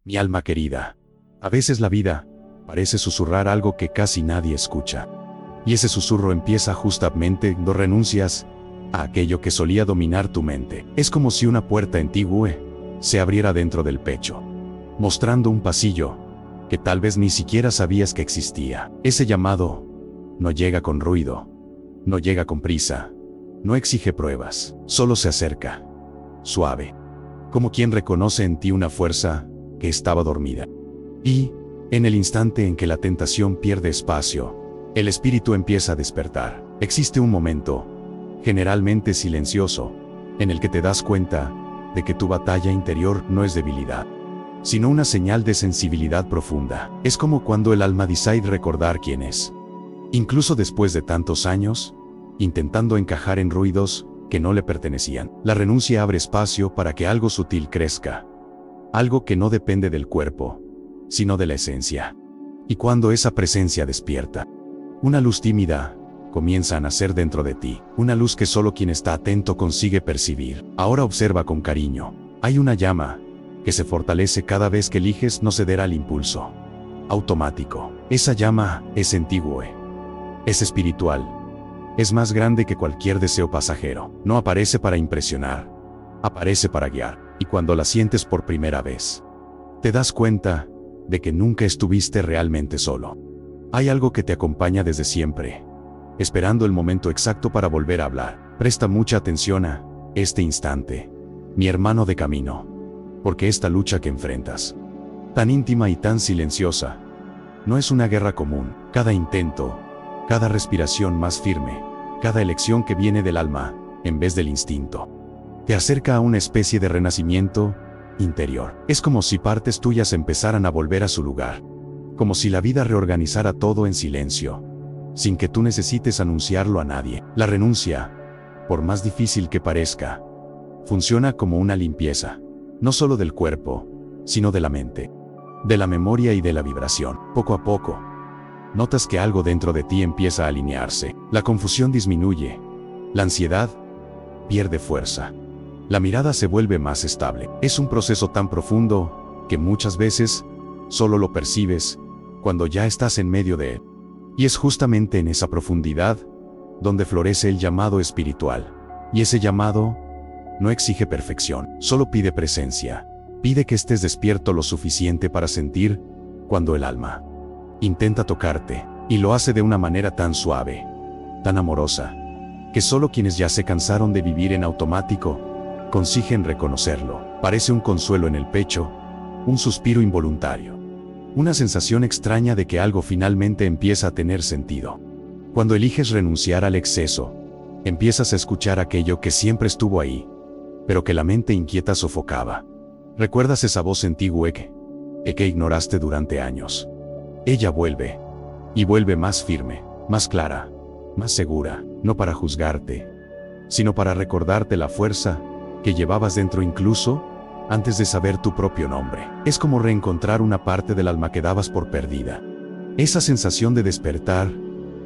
Mi alma querida. A veces la vida parece susurrar algo que casi nadie escucha. Y ese susurro empieza justamente cuando renuncias a aquello que solía dominar tu mente. Es como si una puerta antigua se abriera dentro del pecho, mostrando un pasillo que tal vez ni siquiera sabías que existía. Ese llamado no llega con ruido, no llega con prisa, no exige pruebas, solo se acerca, suave, como quien reconoce en ti una fuerza que estaba dormida. Y, en el instante en que la tentación pierde espacio, el espíritu empieza a despertar. Existe un momento, generalmente silencioso, en el que te das cuenta de que tu batalla interior no es debilidad, sino una señal de sensibilidad profunda. Es como cuando el alma decide recordar quién es. Incluso después de tantos años, intentando encajar en ruidos que no le pertenecían. La renuncia abre espacio para que algo sutil crezca. Algo que no depende del cuerpo, sino de la esencia. Y cuando esa presencia despierta, una luz tímida comienza a nacer dentro de ti. Una luz que solo quien está atento consigue percibir. Ahora observa con cariño. Hay una llama que se fortalece cada vez que eliges no ceder al impulso automático. Esa llama es antigua, es espiritual, es más grande que cualquier deseo pasajero. No aparece para impresionar, aparece para guiar. Y cuando la sientes por primera vez, te das cuenta de que nunca estuviste realmente solo. Hay algo que te acompaña desde siempre, esperando el momento exacto para volver a hablar. Presta mucha atención a este instante, mi hermano de camino, porque esta lucha que enfrentas, tan íntima y tan silenciosa, no es una guerra común. Cada intento, cada respiración más firme, cada elección que viene del alma, en vez del instinto, te acerca a una especie de renacimiento interior. Es como si partes tuyas empezaran a volver a su lugar, como si la vida reorganizara todo en silencio, sin que tú necesites anunciarlo a nadie. La renuncia, por más difícil que parezca, funciona como una limpieza, no solo del cuerpo, sino de la mente, de la memoria y de la vibración. Poco a poco, notas que algo dentro de ti empieza a alinearse. La confusión disminuye, la ansiedad pierde fuerza, la mirada se vuelve más estable. Es un proceso tan profundo que muchas veces solo lo percibes cuando ya estás en medio de él. Y es justamente en esa profundidad donde florece el llamado espiritual. Y ese llamado no exige perfección, solo pide presencia. Pide que estés despierto lo suficiente para sentir cuando el alma intenta tocarte, y lo hace de una manera tan suave, tan amorosa, que solo quienes ya se cansaron de vivir en automático consiguen reconocerlo. Parece un consuelo en el pecho, un suspiro involuntario, una sensación extraña de que algo finalmente empieza a tener sentido. Cuando eliges renunciar al exceso, empiezas a escuchar aquello que siempre estuvo ahí, pero que la mente inquieta sofocaba. ¿Recuerdas esa voz antigua que ignoraste durante años? Ella vuelve, y vuelve más firme, más clara, más segura, no para juzgarte, sino para recordarte la fuerza que llevabas dentro incluso antes de saber tu propio nombre. Es como reencontrar una parte del alma que dabas por perdida. Esa sensación de despertar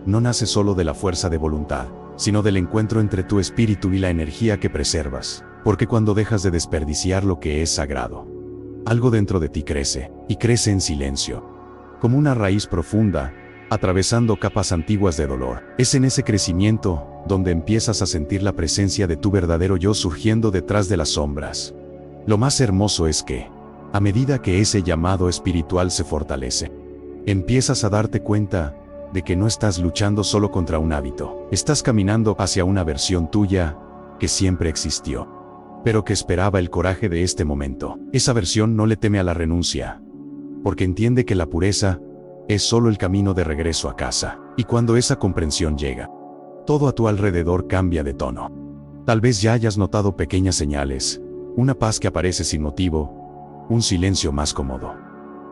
no nace solo de la fuerza de voluntad, sino del encuentro entre tu espíritu y la energía que preservas. Porque cuando dejas de desperdiciar lo que es sagrado, algo dentro de ti crece, y crece en silencio, como una raíz profunda, atravesando capas antiguas de dolor. Es en ese crecimiento donde empiezas a sentir la presencia de tu verdadero yo surgiendo detrás de las sombras. Lo más hermoso es que, a medida que ese llamado espiritual se fortalece, empiezas a darte cuenta de que no estás luchando solo contra un hábito. Estás caminando hacia una versión tuya que siempre existió, pero que esperaba el coraje de este momento. Esa versión no le teme a la renuncia, porque entiende que la pureza es solo el camino de regreso a casa. Y cuando esa comprensión llega, todo a tu alrededor cambia de tono. Tal vez ya hayas notado pequeñas señales, una paz que aparece sin motivo, un silencio más cómodo,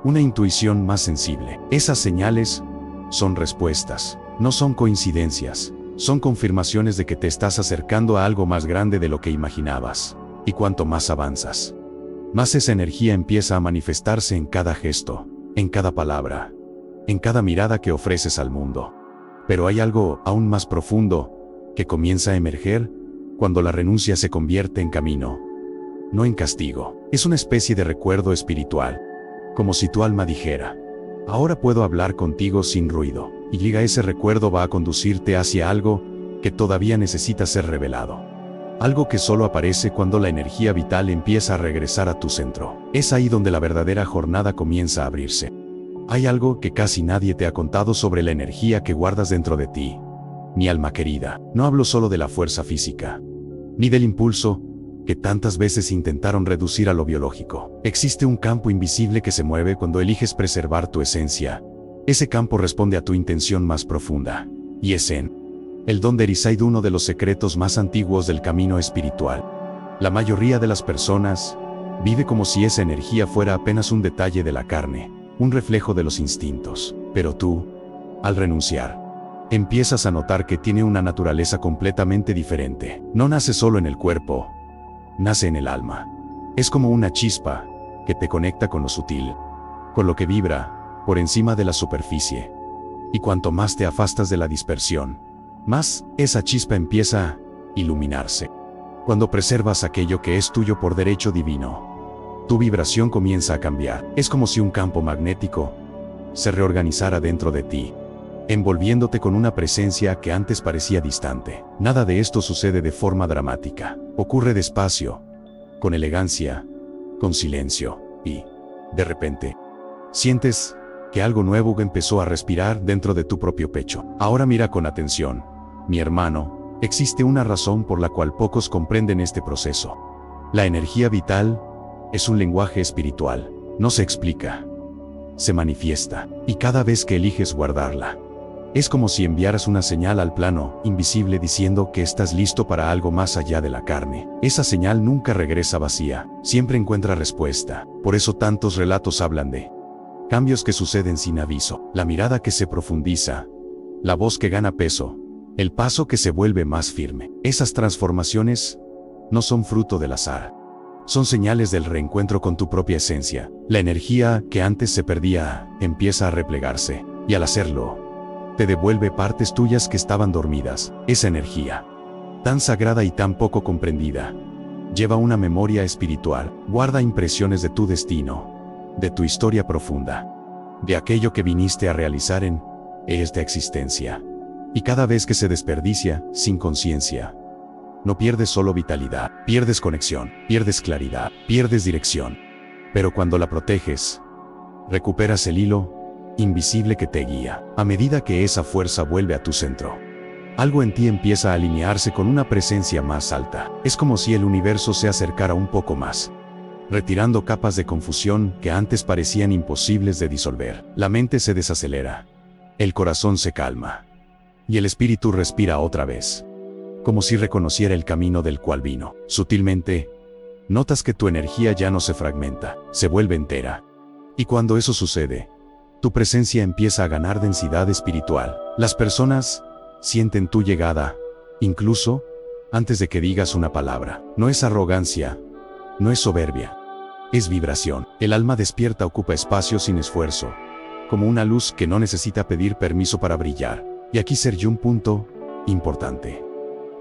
una intuición más sensible. Esas señales son respuestas, no son coincidencias, son confirmaciones de que te estás acercando a algo más grande de lo que imaginabas. Y cuanto más avanzas, más esa energía empieza a manifestarse en cada gesto, en cada palabra, en cada mirada que ofreces al mundo. Pero hay algo aún más profundo que comienza a emerger cuando la renuncia se convierte en camino, no en castigo. Es una especie de recuerdo espiritual, Como si tu alma dijera: ahora puedo hablar contigo sin ruido. Y ese recuerdo va a conducirte hacia algo que todavía necesita ser revelado. Algo que solo aparece cuando la energía vital empieza a regresar a tu centro. Es ahí donde la verdadera jornada comienza a abrirse. Hay algo que casi nadie te ha contado sobre la energía que guardas dentro de ti. Mi alma querida, no hablo solo de la fuerza física, ni del impulso que tantas veces intentaron reducir a lo biológico. Existe un campo invisible que se mueve cuando eliges preservar tu esencia. Ese campo responde a tu intención más profunda. Y es el don de Erisaid, uno de los secretos más antiguos del camino espiritual. La mayoría de las personas vive como si esa energía fuera apenas un detalle de la carne, un reflejo de los instintos. Pero tú, al renunciar, empiezas a notar que tiene una naturaleza completamente diferente. No nace solo en el cuerpo, nace en el alma. Es como una chispa que te conecta con lo sutil, con lo que vibra por encima de la superficie. Y cuanto más te afastas de la dispersión, más esa chispa empieza a iluminarse. Cuando preservas aquello que es tuyo por derecho divino, tu vibración comienza a cambiar. Es como si un campo magnético se reorganizara dentro de ti, envolviéndote con una presencia que antes parecía distante. Nada de esto sucede de forma dramática. Ocurre despacio, con elegancia, con silencio, y, de repente, sientes que algo nuevo empezó a respirar dentro de tu propio pecho. Ahora mira con atención, mi hermano, existe una razón por la cual pocos comprenden este proceso. La energía vital es un lenguaje espiritual. No se explica, se manifiesta, y cada vez que eliges guardarla, es como si enviaras una señal al plano invisible diciendo que estás listo para algo más allá de la carne. Esa señal nunca regresa vacía, siempre encuentra respuesta. Por eso tantos relatos hablan de cambios que suceden sin aviso, la mirada que se profundiza, la voz que gana peso, el paso que se vuelve más firme. Esas transformaciones no son fruto del azar. Son señales del reencuentro con tu propia esencia. La energía que antes se perdía empieza a replegarse, y al hacerlo, te devuelve partes tuyas que estaban dormidas. Esa energía, tan sagrada y tan poco comprendida, lleva una memoria espiritual, guarda impresiones de tu destino, de tu historia profunda, de aquello que viniste a realizar en esta existencia. Y cada vez que se desperdicia, sin conciencia, no pierdes solo vitalidad, pierdes conexión, pierdes claridad, pierdes dirección. Pero cuando la proteges, recuperas el hilo invisible que te guía. A medida que esa fuerza vuelve a tu centro, algo en ti empieza a alinearse con una presencia más alta. Es como si el universo se acercara un poco más, retirando capas de confusión que antes parecían imposibles de disolver. La mente se desacelera, el corazón se calma, y el espíritu respira otra vez, como si reconociera el camino del cual vino. Sutilmente, notas que tu energía ya no se fragmenta, se vuelve entera. Y cuando eso sucede, tu presencia empieza a ganar densidad espiritual. Las personas sienten tu llegada, incluso antes de que digas una palabra. No es arrogancia, no es soberbia, es vibración. El alma despierta ocupa espacio sin esfuerzo, como una luz que no necesita pedir permiso para brillar. Y aquí surge un punto importante,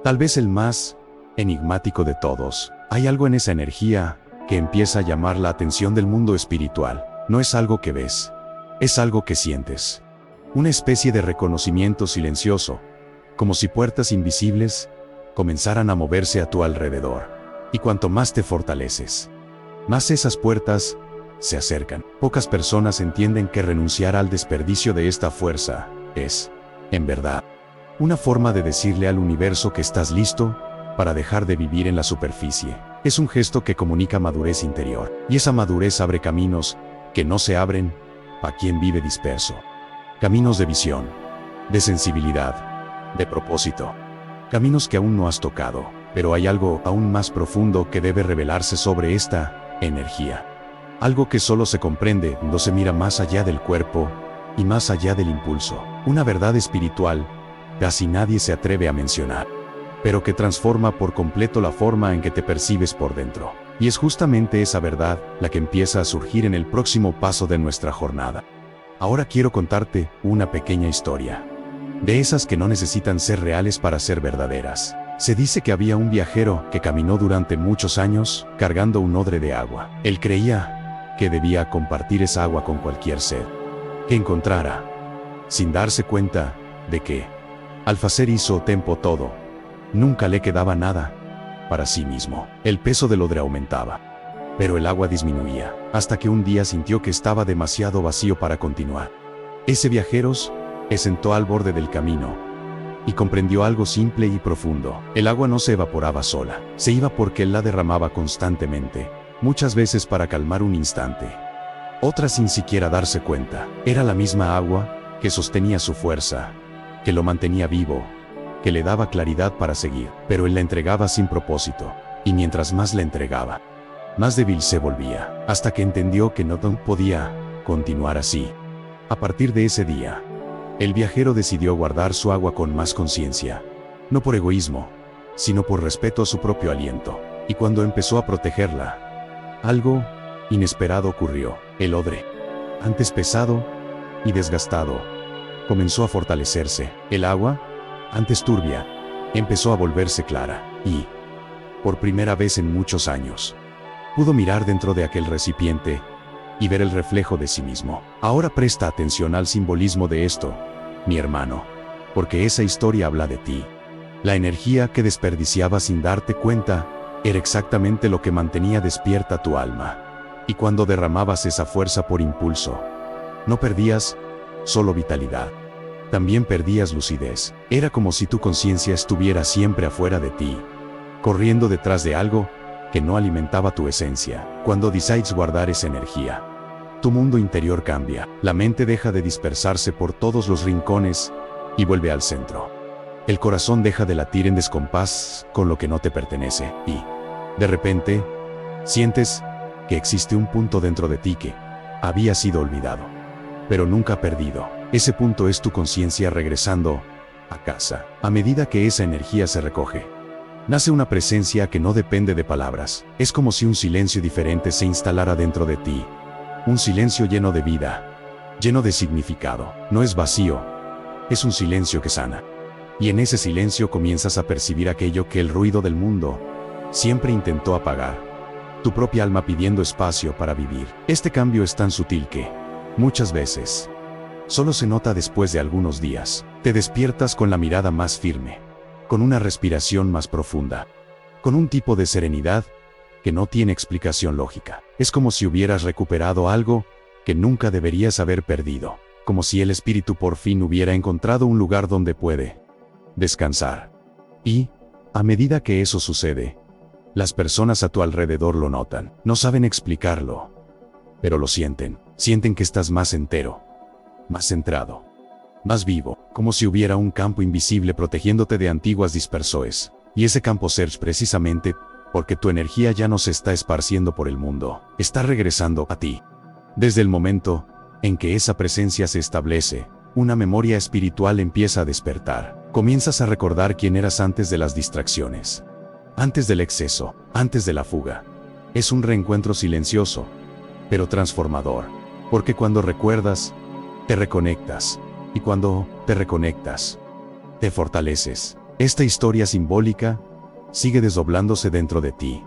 tal vez el más enigmático de todos. Hay algo en esa energía que empieza a llamar la atención del mundo espiritual. No es algo que ves, es algo que sientes. Una especie de reconocimiento silencioso, como si puertas invisibles comenzaran a moverse a tu alrededor. Y cuanto más te fortaleces, más esas puertas se acercan. Pocas personas entienden que renunciar al desperdicio de esta fuerza es, en verdad, una forma de decirle al universo que estás listo para dejar de vivir en la superficie. Es un gesto que comunica madurez interior, y esa madurez abre caminos que no se abren a quien vive disperso. Caminos de visión, de sensibilidad, de propósito. Caminos que aún no has tocado, pero hay algo aún más profundo que debe revelarse sobre esta energía. Algo que solo se comprende cuando se mira más allá del cuerpo y más allá del impulso. Una verdad espiritual casi nadie se atreve a mencionar, pero que transforma por completo la forma en que te percibes por dentro. Y es justamente esa verdad la que empieza a surgir en el próximo paso de nuestra jornada. Ahora quiero contarte una pequeña historia, de esas que no necesitan ser reales para ser verdaderas. Se dice que había un viajero que caminó durante muchos años cargando un odre de agua. Él creía que debía compartir esa agua con cualquier ser que encontrara, sin darse cuenta de que, al hacer hizo tempo todo, nunca le quedaba nada para sí mismo. El peso del odre aumentaba, pero el agua disminuía, hasta que un día sintió que estaba demasiado vacío para continuar. Ese viajero se sentó al borde del camino y comprendió algo simple y profundo. El agua no se evaporaba sola, se iba porque él la derramaba constantemente, muchas veces para calmar un instante, otras sin siquiera darse cuenta. Era la misma agua que sostenía su fuerza, que lo mantenía vivo, que le daba claridad para seguir, pero él la entregaba sin propósito, y mientras más la entregaba, más débil se volvía, hasta que entendió que no podía continuar así. A partir de ese día, el viajero decidió guardar su agua con más conciencia, no por egoísmo, sino por respeto a su propio aliento, y cuando empezó a protegerla, algo inesperado ocurrió. El odre, antes pesado y desgastado, comenzó a fortalecerse. El agua, antes turbia, empezó a volverse clara, y, por primera vez en muchos años, pudo mirar dentro de aquel recipiente y ver el reflejo de sí mismo. Ahora presta atención al simbolismo de esto, mi hermano, porque esa historia habla de ti. La energía que desperdiciabas sin darte cuenta era exactamente lo que mantenía despierta tu alma. Y cuando derramabas esa fuerza por impulso, no perdías solo vitalidad, también perdías lucidez. Era como si tu conciencia estuviera siempre afuera de ti, corriendo detrás de algo que no alimentaba tu esencia. Cuando decides guardar esa energía, tu mundo interior cambia. La mente deja de dispersarse por todos los rincones y vuelve al centro. El corazón deja de latir en descompás con lo que no te pertenece y, de repente, sientes que existe un punto dentro de ti que había sido olvidado, pero nunca perdido. Ese punto es tu conciencia regresando a casa. A medida que esa energía se recoge, nace una presencia que no depende de palabras. Es como si un silencio diferente se instalara dentro de ti. Un silencio lleno de vida, lleno de significado. No es vacío, es un silencio que sana. Y en ese silencio comienzas a percibir aquello que el ruido del mundo siempre intentó apagar. Tu propia alma pidiendo espacio para vivir. Este cambio es tan sutil que, muchas veces, solo se nota después de algunos días. Te despiertas con la mirada más firme, con una respiración más profunda, con un tipo de serenidad que no tiene explicación lógica. Es como si hubieras recuperado algo que nunca deberías haber perdido, como si el espíritu por fin hubiera encontrado un lugar donde puede descansar. Y, a medida que eso sucede, las personas a tu alrededor lo notan. No saben explicarlo, pero lo sienten. Sienten que estás más entero, más centrado, más vivo, como si hubiera un campo invisible protegiéndote de antiguas dispersiones. Y ese campo será precisamente porque tu energía ya no se está esparciendo por el mundo, está regresando a ti. Desde el momento en que esa presencia se establece, una memoria espiritual empieza a despertar. Comienzas a recordar quién eras antes de las distracciones, antes del exceso, antes de la fuga. Es un reencuentro silencioso, pero transformador, porque cuando recuerdas, te reconectas, y cuando te reconectas, te fortaleces. Esta historia simbólica sigue desdoblándose dentro de ti,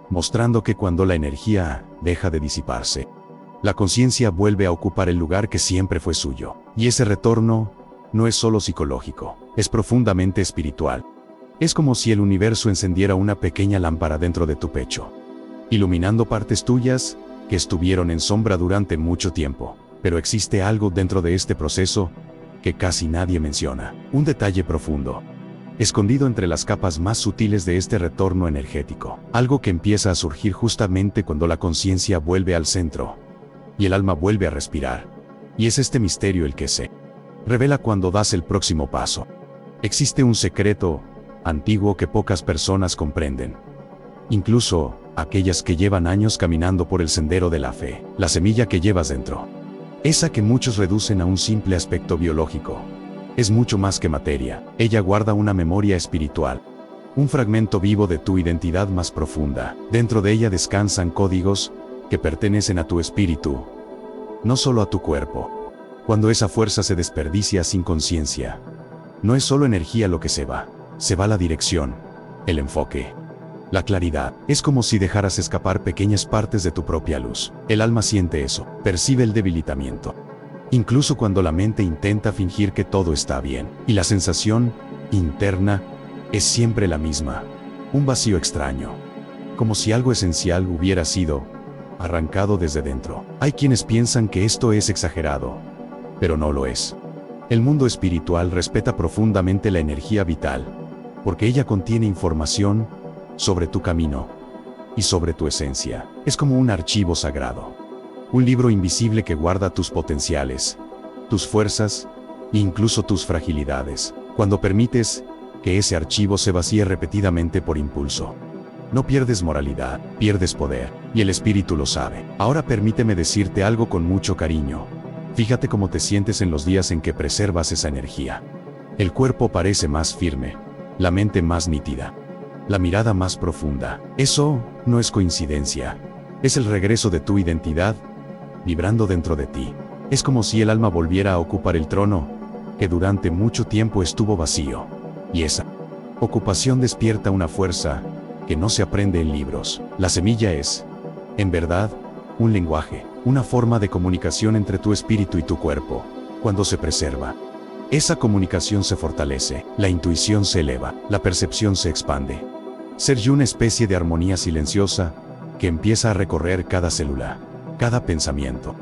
mostrando que cuando la energía deja de disiparse, la conciencia vuelve a ocupar el lugar que siempre fue suyo. Y ese retorno no es solo psicológico, es profundamente espiritual. Es como si el universo encendiera una pequeña lámpara dentro de tu pecho, iluminando partes tuyas que estuvieron en sombra durante mucho tiempo. Pero existe algo dentro de este proceso que casi nadie menciona, un detalle profundo, escondido entre las capas más sutiles de este retorno energético. Algo que empieza a surgir justamente cuando la conciencia vuelve al centro y el alma vuelve a respirar. Y es este misterio el que se revela cuando das el próximo paso. Existe un secreto antiguo que pocas personas comprenden, incluso aquellas que llevan años caminando por el sendero de la fe. La semilla que llevas dentro, esa que muchos reducen a un simple aspecto biológico, es mucho más que materia. Ella guarda una memoria espiritual, un fragmento vivo de tu identidad más profunda. Dentro de ella descansan códigos que pertenecen a tu espíritu, no solo a tu cuerpo. Cuando esa fuerza se desperdicia sin conciencia, no es solo energía lo que se va la dirección, el enfoque, La claridad. Es como si dejaras escapar pequeñas partes de tu propia luz. El alma siente eso, percibe el debilitamiento. Incluso cuando la mente intenta fingir que todo está bien. Y la sensación interna es siempre la misma. Un vacío extraño. Como si algo esencial hubiera sido arrancado desde dentro. Hay quienes piensan que esto es exagerado, pero no lo es. El mundo espiritual respeta profundamente la energía vital, porque ella contiene información sobre tu camino y sobre tu esencia. Es como un archivo sagrado, un libro invisible que guarda tus potenciales, tus fuerzas e incluso tus fragilidades. Cuando permites que ese archivo se vacíe repetidamente por impulso, no pierdes moralidad, pierdes poder, y el espíritu lo sabe. Ahora permíteme decirte algo con mucho cariño. Fíjate cómo te sientes en los días en que preservas esa energía. El cuerpo parece más firme, la mente más nítida, la mirada más profunda. Eso no es coincidencia. Es el regreso de tu identidad, vibrando dentro de ti. Es como si el alma volviera a ocupar el trono, que durante mucho tiempo estuvo vacío. Y esa ocupación despierta una fuerza que no se aprende en libros. La semilla es, en verdad, un lenguaje, una forma de comunicación entre tu espíritu y tu cuerpo. Cuando se preserva, esa comunicación se fortalece, la intuición se eleva, la percepción se expande. Ser una especie de armonía silenciosa que empieza a recorrer cada célula, cada pensamiento,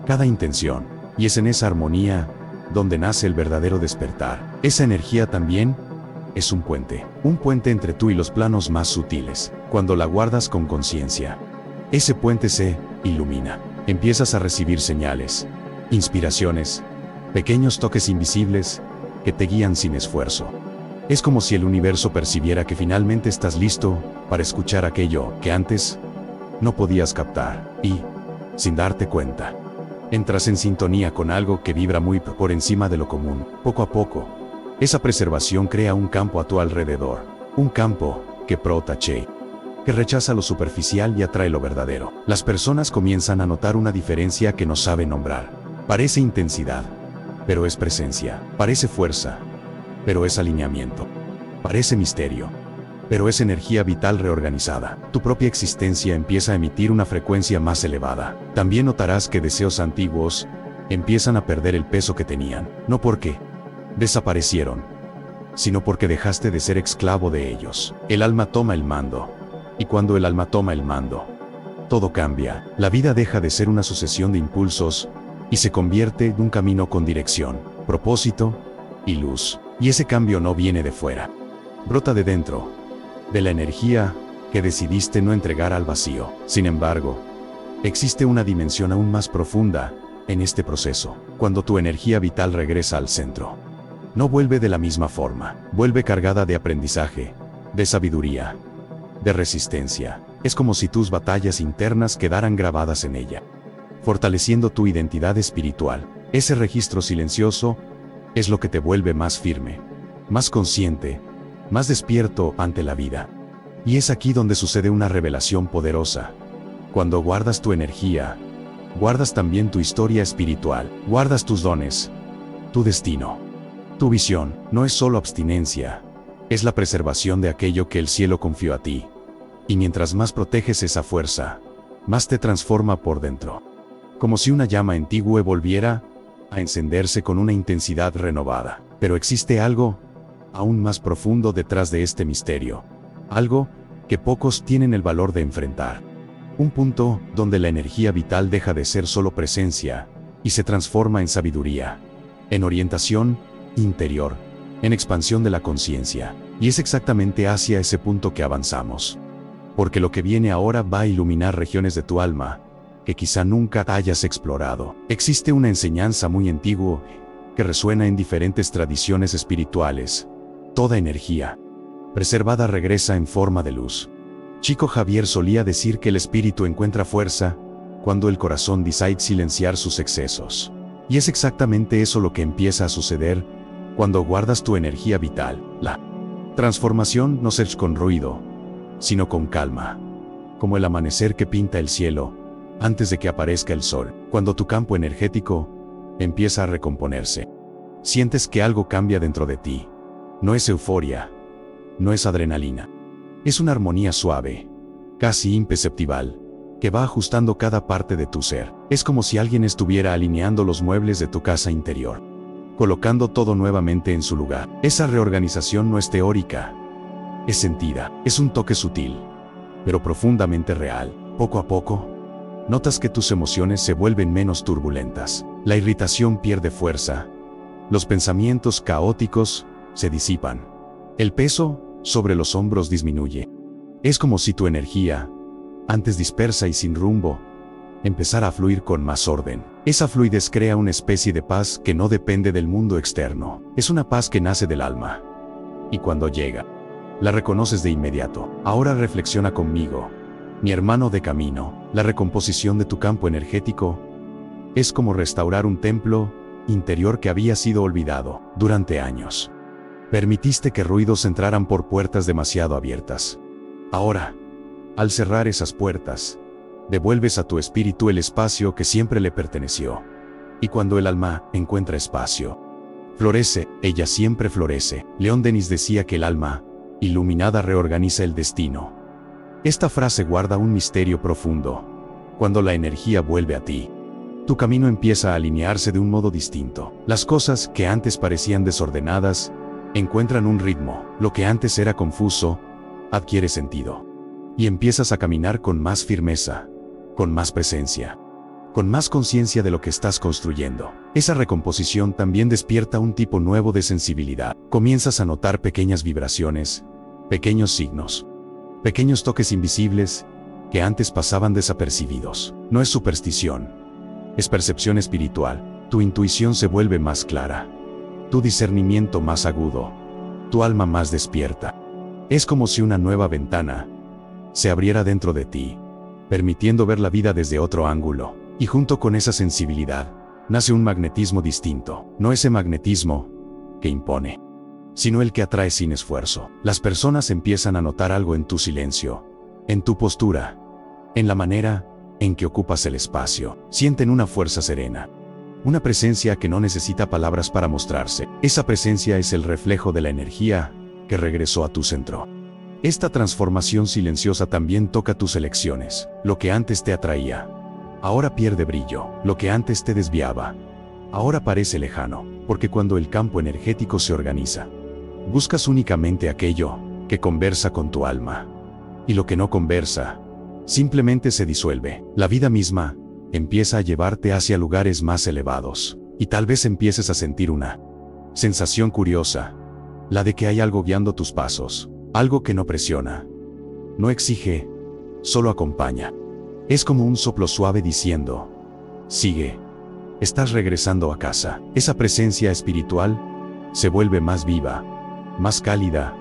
cada intención. Y es en esa armonía donde nace el verdadero despertar. Esa energía también es un puente entre tú y los planos más sutiles. Cuando la guardas con conciencia, ese puente se ilumina. Empiezas a recibir señales, inspiraciones, pequeños toques invisibles que te guían sin esfuerzo. Es como si el universo percibiera que finalmente estás listo para escuchar aquello que antes no podías captar y, sin darte cuenta, entras en sintonía con algo que vibra muy por encima de lo común. Poco a poco, esa preservación crea un campo a tu alrededor, un campo que protege, que rechaza lo superficial y atrae lo verdadero. Las personas comienzan a notar una diferencia que no saben nombrar. Parece intensidad, pero es presencia. Parece fuerza, pero es alineamiento. Parece misterio, pero es energía vital reorganizada. Tu propia existencia empieza a emitir una frecuencia más elevada. También notarás que deseos antiguos empiezan a perder el peso que tenían, no porque desaparecieron, sino porque dejaste de ser esclavo de ellos. El alma toma el mando, y cuando el alma toma el mando, todo cambia. La vida deja de ser una sucesión de impulsos y se convierte en un camino con dirección, propósito y luz. Y ese cambio no viene de fuera, brota de dentro, de la energía que decidiste no entregar al vacío. Sin embargo, existe una dimensión aún más profunda en este proceso. Cuando tu energía vital regresa al centro, no vuelve de la misma forma, vuelve cargada de aprendizaje, de sabiduría, de resistencia. Es como si tus batallas internas quedaran grabadas en ella, fortaleciendo tu identidad espiritual. Ese registro silencioso es lo que te vuelve más firme, más consciente, más despierto ante la vida. Y es aquí donde sucede una revelación poderosa. Cuando guardas tu energía, guardas también tu historia espiritual, guardas tus dones, tu destino. Tu visión no es solo abstinencia, es la preservación de aquello que el cielo confió a ti. Y mientras más proteges esa fuerza, más te transforma por dentro. Como si una llama antigua volviera a encenderse con una intensidad renovada. Pero existe algo aún más profundo detrás de este misterio. Algo que pocos tienen el valor de enfrentar. Un punto donde la energía vital deja de ser solo presencia y se transforma en sabiduría, en orientación interior, en expansión de la conciencia. Y es exactamente hacia ese punto que avanzamos. Porque lo que viene ahora va a iluminar regiones de tu alma que quizá nunca hayas explorado. Existe una enseñanza muy antigua que resuena en diferentes tradiciones espirituales. Toda energía preservada regresa en forma de luz. Chico Javier solía decir que el espíritu encuentra fuerza cuando el corazón decide silenciar sus excesos. Y es exactamente eso lo que empieza a suceder cuando guardas tu energía vital. La transformación no es con ruido, sino con calma, como el amanecer que pinta el cielo antes de que aparezca el sol. Cuando tu campo energético empieza a recomponerse, sientes que algo cambia dentro de ti. No es euforia, no es adrenalina, Es una armonía suave, casi imperceptible, que va ajustando cada parte de tu ser. Es como si alguien estuviera alineando los muebles de tu casa interior, colocando todo nuevamente en su lugar. Esa reorganización no es teórica, es sentida, es un toque sutil, pero profundamente real. Poco a poco, notas que tus emociones se vuelven menos turbulentas. La irritación pierde fuerza. Los pensamientos caóticos se disipan. El peso sobre los hombros disminuye. Es como si tu energía, antes dispersa y sin rumbo, empezara a fluir con más orden. Esa fluidez crea una especie de paz que no depende del mundo externo. Es una paz que nace del alma. Y cuando llega, la reconoces de inmediato. Ahora reflexiona conmigo, mi hermano de camino. La recomposición de tu campo energético es como restaurar un templo interior que había sido olvidado durante años. Permitiste que ruidos entraran por puertas demasiado abiertas. Ahora, al cerrar esas puertas, devuelves a tu espíritu el espacio que siempre le perteneció. Y cuando el alma encuentra espacio, florece, ella siempre florece. León Denis decía que el alma iluminada reorganiza el destino. Esta frase guarda un misterio profundo. Cuando la energía vuelve a ti, tu camino empieza a alinearse de un modo distinto. Las cosas que antes parecían desordenadas encuentran un ritmo. Lo que antes era confuso adquiere sentido. Y empiezas a caminar con más firmeza, con más presencia, con más conciencia de lo que estás construyendo. Esa recomposición también despierta un tipo nuevo de sensibilidad. Comienzas a notar pequeñas vibraciones, pequeños signos, pequeños toques invisibles que antes pasaban desapercibidos. No es superstición, es percepción espiritual. Tu intuición se vuelve más clara, tu discernimiento más agudo, tu alma más despierta. Es como si una nueva ventana se abriera dentro de ti, permitiendo ver la vida desde otro ángulo. Y junto con esa sensibilidad, nace un magnetismo distinto. No ese magnetismo que impone, sino el que atrae sin esfuerzo. Las personas empiezan a notar algo en tu silencio, en tu postura, en la manera en que ocupas el espacio. Sienten una fuerza serena, una presencia que no necesita palabras para mostrarse. Esa presencia es el reflejo de la energía que regresó a tu centro. Esta transformación silenciosa también toca tus elecciones. Lo que antes te atraía, ahora pierde brillo. Lo que antes te desviaba, ahora parece lejano. Porque cuando el campo energético se organiza, buscas únicamente aquello que conversa con tu alma. Y lo que no conversa, simplemente se disuelve. La vida misma empieza a llevarte hacia lugares más elevados. Y tal vez empieces a sentir una sensación curiosa, la de que hay algo guiando tus pasos. Algo que no presiona, no exige, solo acompaña. Es como un soplo suave diciendo, sigue, estás regresando a casa. Esa presencia espiritual se vuelve más viva, más cálida,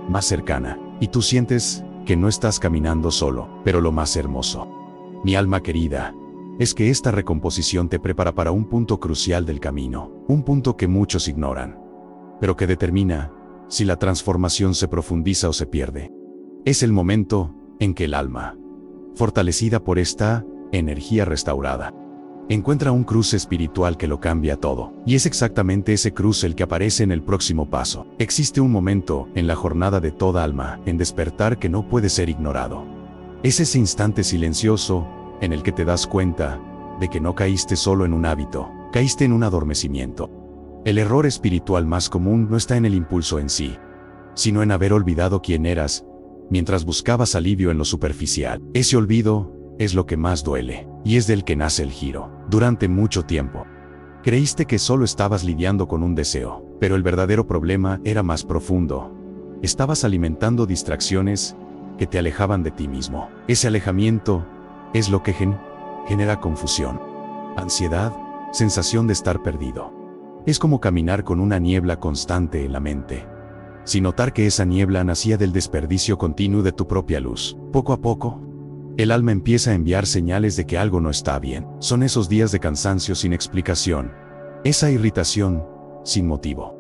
más cercana. Y tú sientes que no estás caminando solo. Pero lo más hermoso, mi alma querida, es que esta recomposición te prepara para un punto crucial del camino. Un punto que muchos ignoran, pero que determina si la transformación se profundiza o se pierde. Es el momento en que el alma, fortalecida por esta energía restaurada, encuentra un cruce espiritual que lo cambia todo. Y es exactamente ese cruce el que aparece en el próximo paso. Existe un momento en la jornada de toda alma en despertar que no puede ser ignorado. Es ese instante silencioso en el que te das cuenta de que no caíste solo en un hábito, caíste en un adormecimiento. El error espiritual más común no está en el impulso en sí, sino en haber olvidado quién eras mientras buscabas alivio en lo superficial. Ese olvido es lo que más duele, y es del que nace el giro. Durante mucho tiempo, creíste que solo estabas lidiando con un deseo, pero el verdadero problema era más profundo. Estabas alimentando distracciones que te alejaban de ti mismo. Ese alejamiento es lo que genera confusión, ansiedad, sensación de estar perdido. Es como caminar con una niebla constante en la mente, sin notar que esa niebla nacía del desperdicio continuo de tu propia luz. Poco a poco, el alma empieza a enviar señales de que algo no está bien. Son esos días de cansancio sin explicación, esa irritación sin motivo,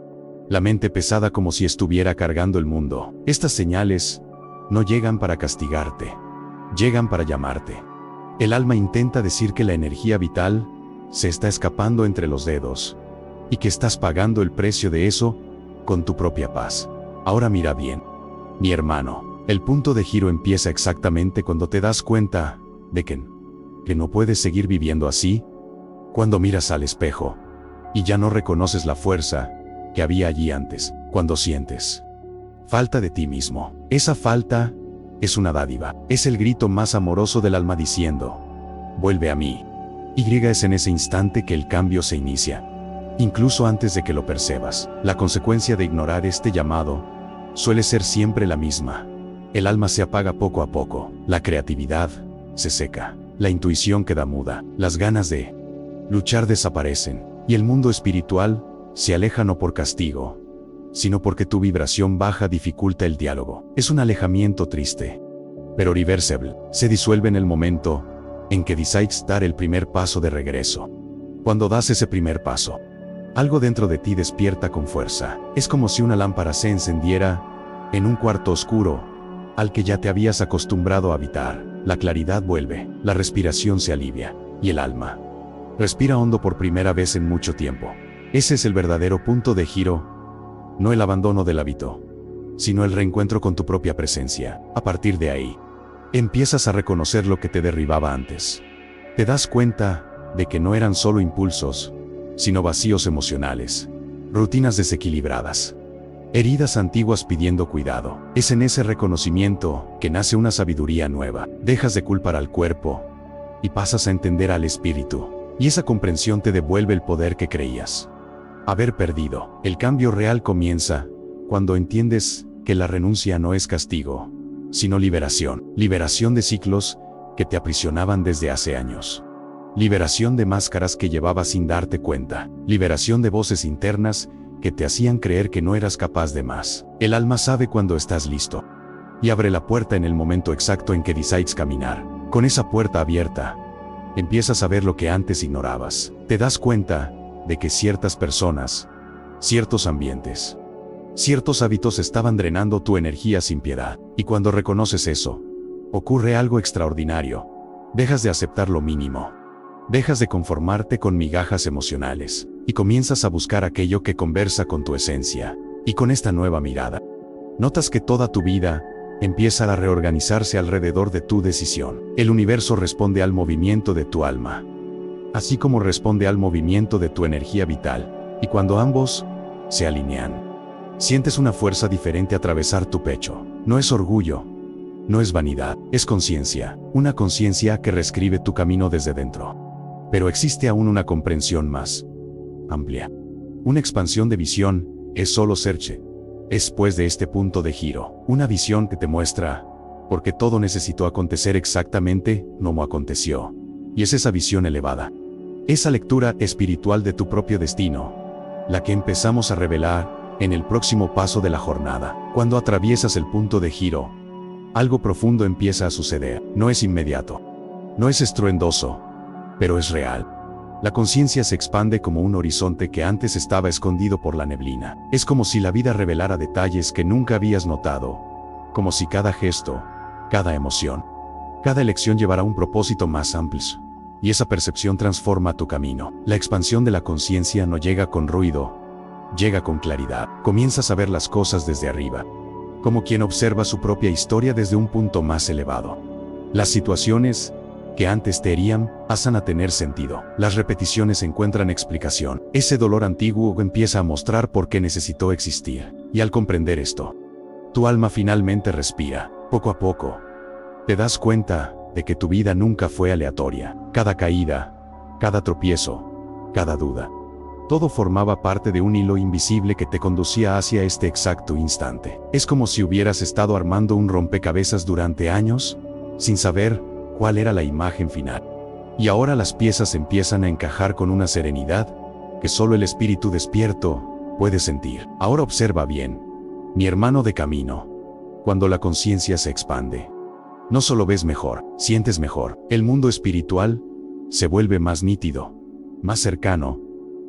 la mente pesada como si estuviera cargando el mundo. Estas señales no llegan para castigarte, llegan para llamarte. El alma intenta decir que la energía vital se está escapando entre los dedos, y que estás pagando el precio de eso con tu propia paz. Ahora mira bien, mi hermano, El punto de giro empieza exactamente cuando te das cuenta de que no puedes seguir viviendo así, cuando miras al espejo y ya no reconoces la fuerza que había allí antes, cuando sientes falta de ti mismo. Esa falta es una dádiva, es el grito más amoroso del alma diciendo, vuelve a mí. Y es en ese instante que el cambio se inicia, incluso antes de que lo percebas. La consecuencia de ignorar este llamado suele ser siempre la misma. El alma se apaga poco a poco, la creatividad se seca, la intuición queda muda, las ganas de luchar desaparecen, y el mundo espiritual se aleja no por castigo, sino porque tu vibración baja dificulta el diálogo. Es un alejamiento triste, pero irreversible. Se disuelve en el momento en que decides dar el primer paso de regreso. Cuando das ese primer paso, algo dentro de ti despierta con fuerza. Es como si una lámpara se encendiera en un cuarto oscuro al que ya te habías acostumbrado a habitar. La claridad vuelve, la respiración se alivia, y el alma respira hondo por primera vez en mucho tiempo. Ese es el verdadero punto de giro, no el abandono del hábito, sino el reencuentro con tu propia presencia. A partir de ahí, empiezas a reconocer lo que te derribaba antes. Te das cuenta de que no eran solo impulsos, sino vacíos emocionales, rutinas desequilibradas, heridas antiguas pidiendo cuidado. Es en ese reconocimiento que nace una sabiduría nueva. Dejas de culpar al cuerpo y pasas a entender al espíritu, y esa comprensión te devuelve el poder que creías haber perdido. El cambio real comienza cuando entiendes que la renuncia no es castigo, sino liberación. Liberación de ciclos que te aprisionaban desde hace años. Liberación de máscaras que llevabas sin darte cuenta. Liberación de voces internas que te hacían creer que no eras capaz de más. El alma sabe cuando estás listo, y abre la puerta en el momento exacto en que decides caminar. Con esa puerta abierta, empiezas a ver lo que antes ignorabas. Te das cuenta de que ciertas personas, ciertos ambientes, ciertos hábitos estaban drenando tu energía sin piedad. Y cuando reconoces eso, ocurre algo extraordinario. Dejas de aceptar lo mínimo. Dejas de conformarte con migajas emocionales, y comienzas a buscar aquello que conversa con tu esencia. Y con esta nueva mirada, notas que toda tu vida empieza a reorganizarse alrededor de tu decisión. El universo responde al movimiento de tu alma, así como responde al movimiento de tu energía vital. Y cuando ambos se alinean, sientes una fuerza diferente atravesar tu pecho. No es orgullo, no es vanidad, es conciencia. Una conciencia que reescribe tu camino desde dentro. Pero existe aún una comprensión más amplia. Una expansión de visión es solo search. Después de este punto de giro, una visión que te muestra porque todo necesitó acontecer exactamente como aconteció. Y es esa visión elevada, esa lectura espiritual de tu propio destino, la que empezamos a revelar en el próximo paso de la jornada. Cuando atraviesas el punto de giro, algo profundo empieza a suceder. No es inmediato, no es estruendoso, pero es real. La conciencia se expande como un horizonte que antes estaba escondido por la neblina. Es como si la vida revelara detalles que nunca habías notado, como si cada gesto, cada emoción, cada elección llevara un propósito más amplio. Y esa percepción transforma tu camino. La expansión de la conciencia no llega con ruido, llega con claridad. Comienzas a ver las cosas desde arriba, como quien observa su propia historia desde un punto más elevado. Las situaciones que antes te herían pasan a tener sentido. Las repeticiones encuentran explicación. Ese dolor antiguo empieza a mostrar por qué necesitó existir. Y al comprender esto, tu alma finalmente respira. Poco a poco, te das cuenta de que tu vida nunca fue aleatoria. Cada caída, cada tropiezo, cada duda, todo formaba parte de un hilo invisible que te conducía hacia este exacto instante. Es como si hubieras estado armando un rompecabezas durante años, sin saber cuál era la imagen final. Y ahora las piezas empiezan a encajar con una serenidad que solo el espíritu despierto puede sentir. Ahora observa bien, mi hermano de camino. Cuando la conciencia se expande, no solo ves mejor, sientes mejor. El mundo espiritual se vuelve más nítido, más cercano,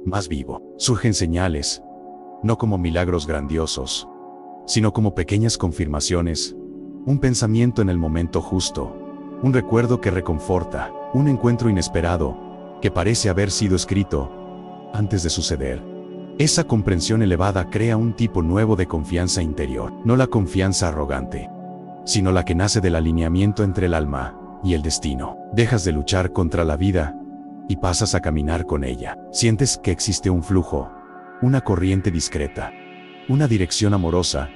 más vivo. Surgen señales, no como milagros grandiosos, sino como pequeñas confirmaciones, un pensamiento en el momento justo, un recuerdo que reconforta, un encuentro inesperado, que parece haber sido escrito antes de suceder. Esa comprensión elevada crea un tipo nuevo de confianza interior, no la confianza arrogante, sino la que nace del alineamiento entre el alma y el destino. Dejas de luchar contra la vida y pasas a caminar con ella. Sientes que existe un flujo, una corriente discreta, una dirección amorosa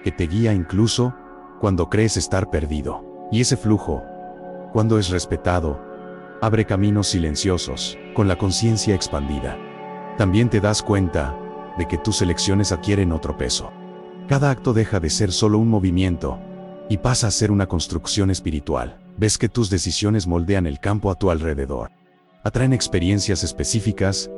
que te guía incluso cuando crees estar perdido. Y ese flujo, cuando es respetado, abre caminos silenciosos, con la conciencia expandida. También te das cuenta de que tus elecciones adquieren otro peso. Cada acto deja de ser solo un movimiento y pasa a ser una construcción espiritual. Ves que tus decisiones moldean el campo a tu alrededor, atraen experiencias específicas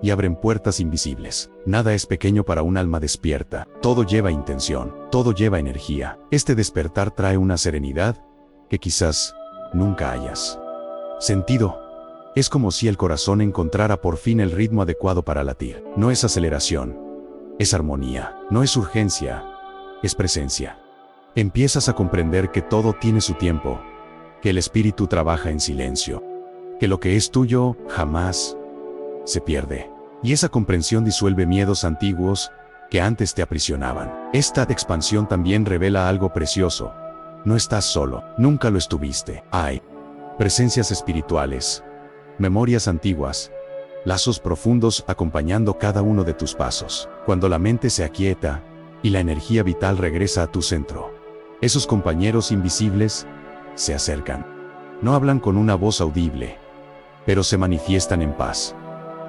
y abren puertas invisibles. Nada es pequeño para un alma despierta. Todo lleva intención, todo lleva energía. Este despertar trae una serenidad que quizás nunca hayas sentido. Es como si el corazón encontrara por fin el ritmo adecuado para latir. No es aceleración, es armonía. No es urgencia, es presencia. Empiezas a comprender que todo tiene su tiempo, que el espíritu trabaja en silencio, que lo que es tuyo jamás se pierde. Y esa comprensión disuelve miedos antiguos que antes te aprisionaban. Esta expansión también revela algo precioso. No estás solo, nunca lo estuviste. Hay presencias espirituales, memorias antiguas, lazos profundos acompañando cada uno de tus pasos. Cuando la mente se aquieta y la energía vital regresa a tu centro, esos compañeros invisibles se acercan. No hablan con una voz audible, pero se manifiestan en paz,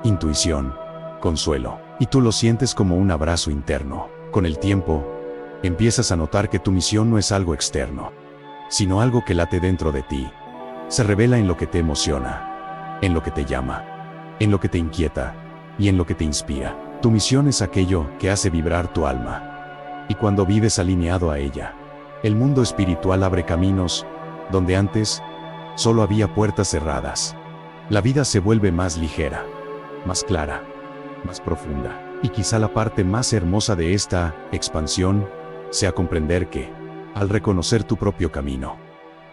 intuición, consuelo, y tú lo sientes como un abrazo interno. Con el tiempo, empiezas a notar que tu misión no es algo externo, sino algo que late dentro de ti. Se revela en lo que te emociona, en lo que te llama, en lo que te inquieta y en lo que te inspira. Tu misión es aquello que hace vibrar tu alma. Y cuando vives alineado a ella, el mundo espiritual abre caminos donde antes solo había puertas cerradas. La vida se vuelve más ligera, más clara, más profunda. Y quizá la parte más hermosa de esta expansión sea comprender que, al reconocer tu propio camino,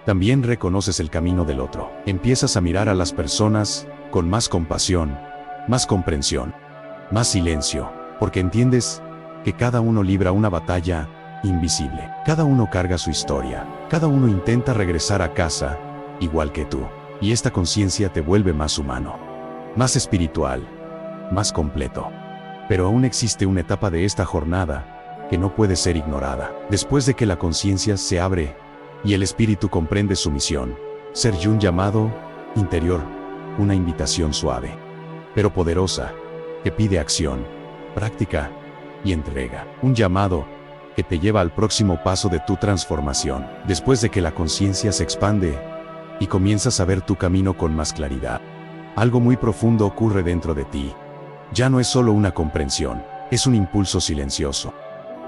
también reconoces el camino del otro. Empiezas a mirar a las personas con más compasión, más comprensión, más silencio, porque entiendes que cada uno libra una batalla invisible. Cada uno carga su historia, cada uno intenta regresar a casa, igual que tú. Y esta conciencia te vuelve más humano, más espiritual, más completo. Pero aún existe una etapa de esta jornada que no puede ser ignorada. Después de que la conciencia se abre y el espíritu comprende su misión, ser un llamado interior, una invitación suave, pero poderosa, que pide acción, práctica y entrega. Un llamado que te lleva al próximo paso de tu transformación. Después de que la conciencia se expande y comienzas a ver tu camino con más claridad, algo muy profundo ocurre dentro de ti. Ya no es solo una comprensión, es un impulso silencioso,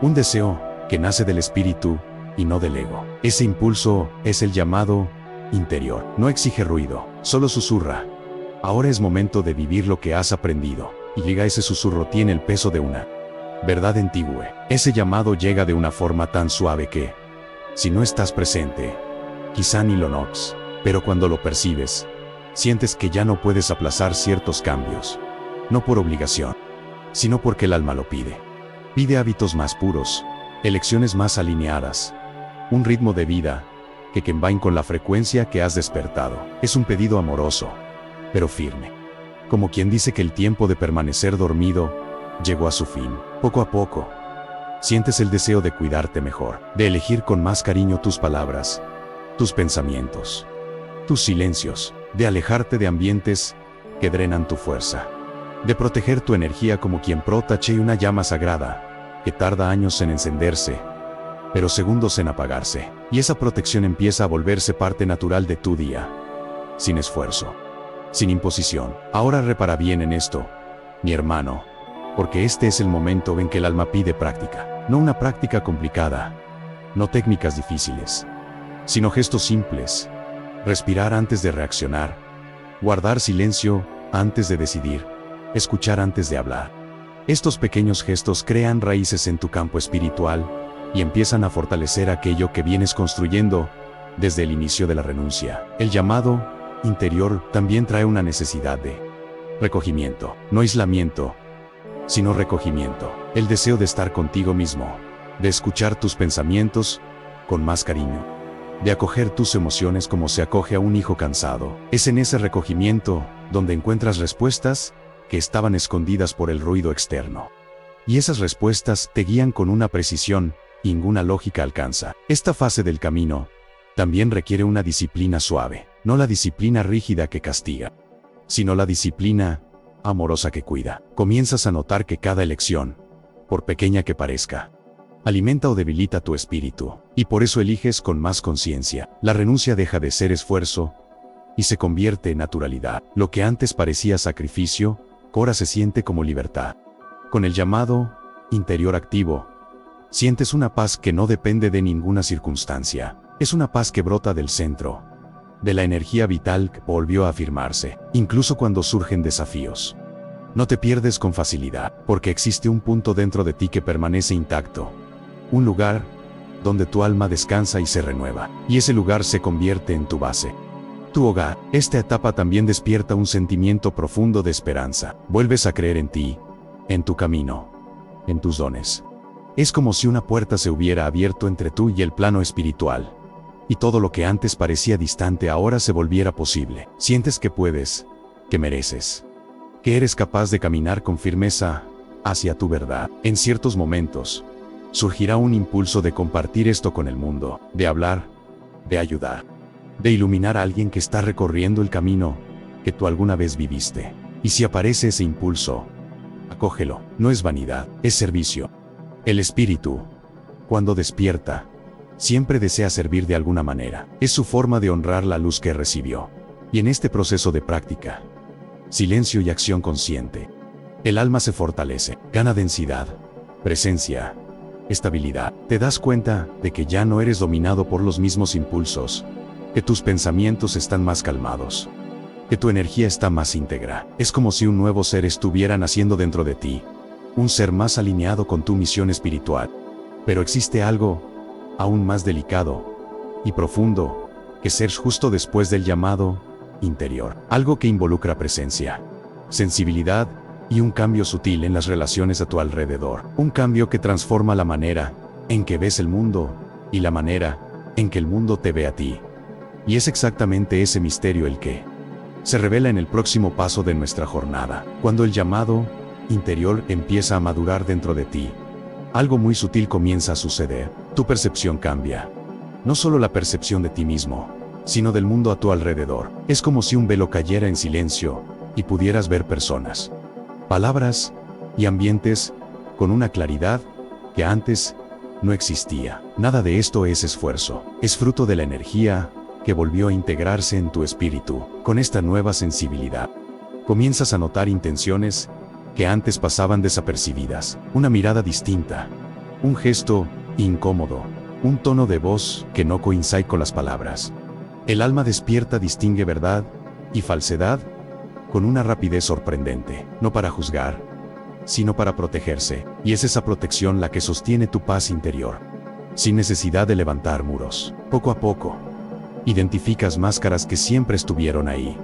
un deseo que nace del espíritu y no del ego. Ese impulso es el llamado interior. No exige ruido, solo susurra: ahora es momento de vivir lo que has aprendido. Y llega ese susurro, tiene el peso de una verdad antigua. Ese llamado llega de una forma tan suave que, si no estás presente, quizá ni lo notes, pero cuando lo percibes, sientes que ya no puedes aplazar ciertos cambios. No por obligación, sino porque el alma lo pide. Pide hábitos más puros, elecciones más alineadas, un ritmo de vida que vayan con la frecuencia que has despertado. Es un pedido amoroso, pero firme. Como quien dice que el tiempo de permanecer dormido llegó a su fin. Poco a poco, sientes el deseo de cuidarte mejor, de elegir con más cariño tus palabras, tus pensamientos, tus silencios, de alejarte de ambientes que drenan tu fuerza, de proteger tu energía como quien protege una llama sagrada que tarda años en encenderse, pero segundos en apagarse. Y esa protección empieza a volverse parte natural de tu día, sin esfuerzo, sin imposición. Ahora repara bien en esto, mi hermano, porque este es el momento en que el alma pide práctica. No una práctica complicada, no técnicas difíciles, sino gestos simples. Respirar antes de reaccionar, guardar silencio antes de decidir, escuchar antes de hablar. Estos pequeños gestos crean raíces en tu campo espiritual y empiezan a fortalecer aquello que vienes construyendo desde el inicio de la renuncia. El llamado interior también trae una necesidad de recogimiento, no aislamiento, sino recogimiento. El deseo de estar contigo mismo, de escuchar tus pensamientos con más cariño, de acoger tus emociones como se acoge a un hijo cansado. Es en ese recogimiento donde encuentras respuestas que estaban escondidas por el ruido externo. Y esas respuestas te guían con una precisión que ninguna lógica alcanza. Esta fase del camino también requiere una disciplina suave, no la disciplina rígida que castiga, sino la disciplina amorosa que cuida. Comienzas a notar que cada elección, por pequeña que parezca, alimenta o debilita tu espíritu, y por eso eliges con más conciencia. La renuncia deja de ser esfuerzo y se convierte en naturalidad. Lo que antes parecía sacrificio, ahora se siente como libertad. Con el llamado interior activo, sientes una paz que no depende de ninguna circunstancia. Es una paz que brota del centro, de la energía vital que volvió a afirmarse, incluso cuando surgen desafíos. No te pierdes con facilidad, porque existe un punto dentro de ti que permanece intacto. Un lugar donde tu alma descansa y se renueva, y ese lugar se convierte en tu base, tu hogar. Esta etapa también despierta un sentimiento profundo de esperanza. Vuelves a creer en ti, en tu camino, en tus dones. Es como si una puerta se hubiera abierto entre tú y el plano espiritual, y todo lo que antes parecía distante ahora se volviera posible. Sientes que puedes, que mereces, que eres capaz de caminar con firmeza hacia tu verdad. En ciertos momentos, surgirá un impulso de compartir esto con el mundo, de hablar, de ayudar, de iluminar a alguien que está recorriendo el camino que tú alguna vez viviste. Y si aparece ese impulso, acógelo. No es vanidad, es servicio. El espíritu, cuando despierta, siempre desea servir de alguna manera. Es su forma de honrar la luz que recibió. Y en este proceso de práctica, silencio y acción consciente, el alma se fortalece, gana densidad, presencia, estabilidad. Te das cuenta de que ya no eres dominado por los mismos impulsos, que tus pensamientos están más calmados, que tu energía está más íntegra. Es como si un nuevo ser estuviera naciendo dentro de ti, un ser más alineado con tu misión espiritual. Pero existe algo aún más delicado y profundo que ser justo después del llamado interior. Algo que involucra presencia, sensibilidad y un cambio sutil en las relaciones a tu alrededor. Un cambio que transforma la manera en que ves el mundo y la manera en que el mundo te ve a ti. Y es exactamente ese misterio el que se revela en el próximo paso de nuestra jornada. Cuando el llamado interior empieza a madurar dentro de ti, algo muy sutil comienza a suceder. Tu percepción cambia. No solo la percepción de ti mismo, sino del mundo a tu alrededor. Es como si un velo cayera en silencio y pudieras ver personas, palabras y ambientes con una claridad que antes no existía. Nada de esto es esfuerzo. Es fruto de la energía que volvió a integrarse en tu espíritu. Con esta nueva sensibilidad, comienzas a notar intenciones que antes pasaban desapercibidas. Una mirada distinta, un gesto incómodo, un tono de voz que no coincide con las palabras. El alma despierta distingue verdad y falsedad con una rapidez sorprendente, no para juzgar, sino para protegerse. Y es esa protección la que sostiene tu paz interior, sin necesidad de levantar muros. Poco a poco, identificas máscaras que siempre estuvieron ahí.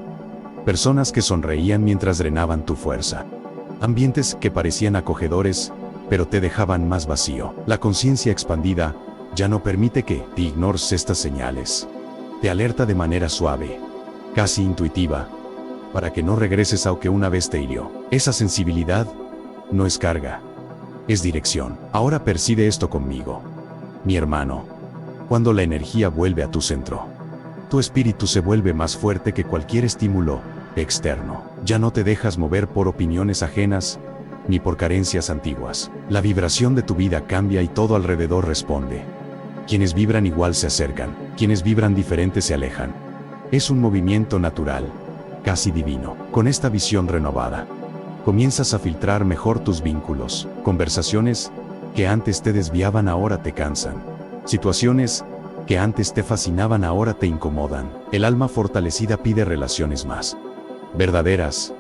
Personas que sonreían mientras drenaban tu fuerza. Ambientes que parecían acogedores, pero te dejaban más vacío. La conciencia expandida ya no permite que te ignores estas señales. Te alerta de manera suave, casi intuitiva, para que no regreses a lo que una vez te hirió. Esa sensibilidad no es carga, es dirección. Ahora percibe esto conmigo, mi hermano. Cuando la energía vuelve a tu centro, tu espíritu se vuelve más fuerte que cualquier estímulo externo. Ya no te dejas mover por opiniones ajenas, ni por carencias antiguas. La vibración de tu vida cambia y todo alrededor responde. Quienes vibran igual se acercan, quienes vibran diferente se alejan. Es un movimiento natural, casi divino. Con esta visión renovada, comienzas a filtrar mejor tus vínculos. Conversaciones que antes te desviaban ahora te cansan. Situaciones que antes te fascinaban ahora te incomodan. El alma fortalecida pide relaciones más verdaderas,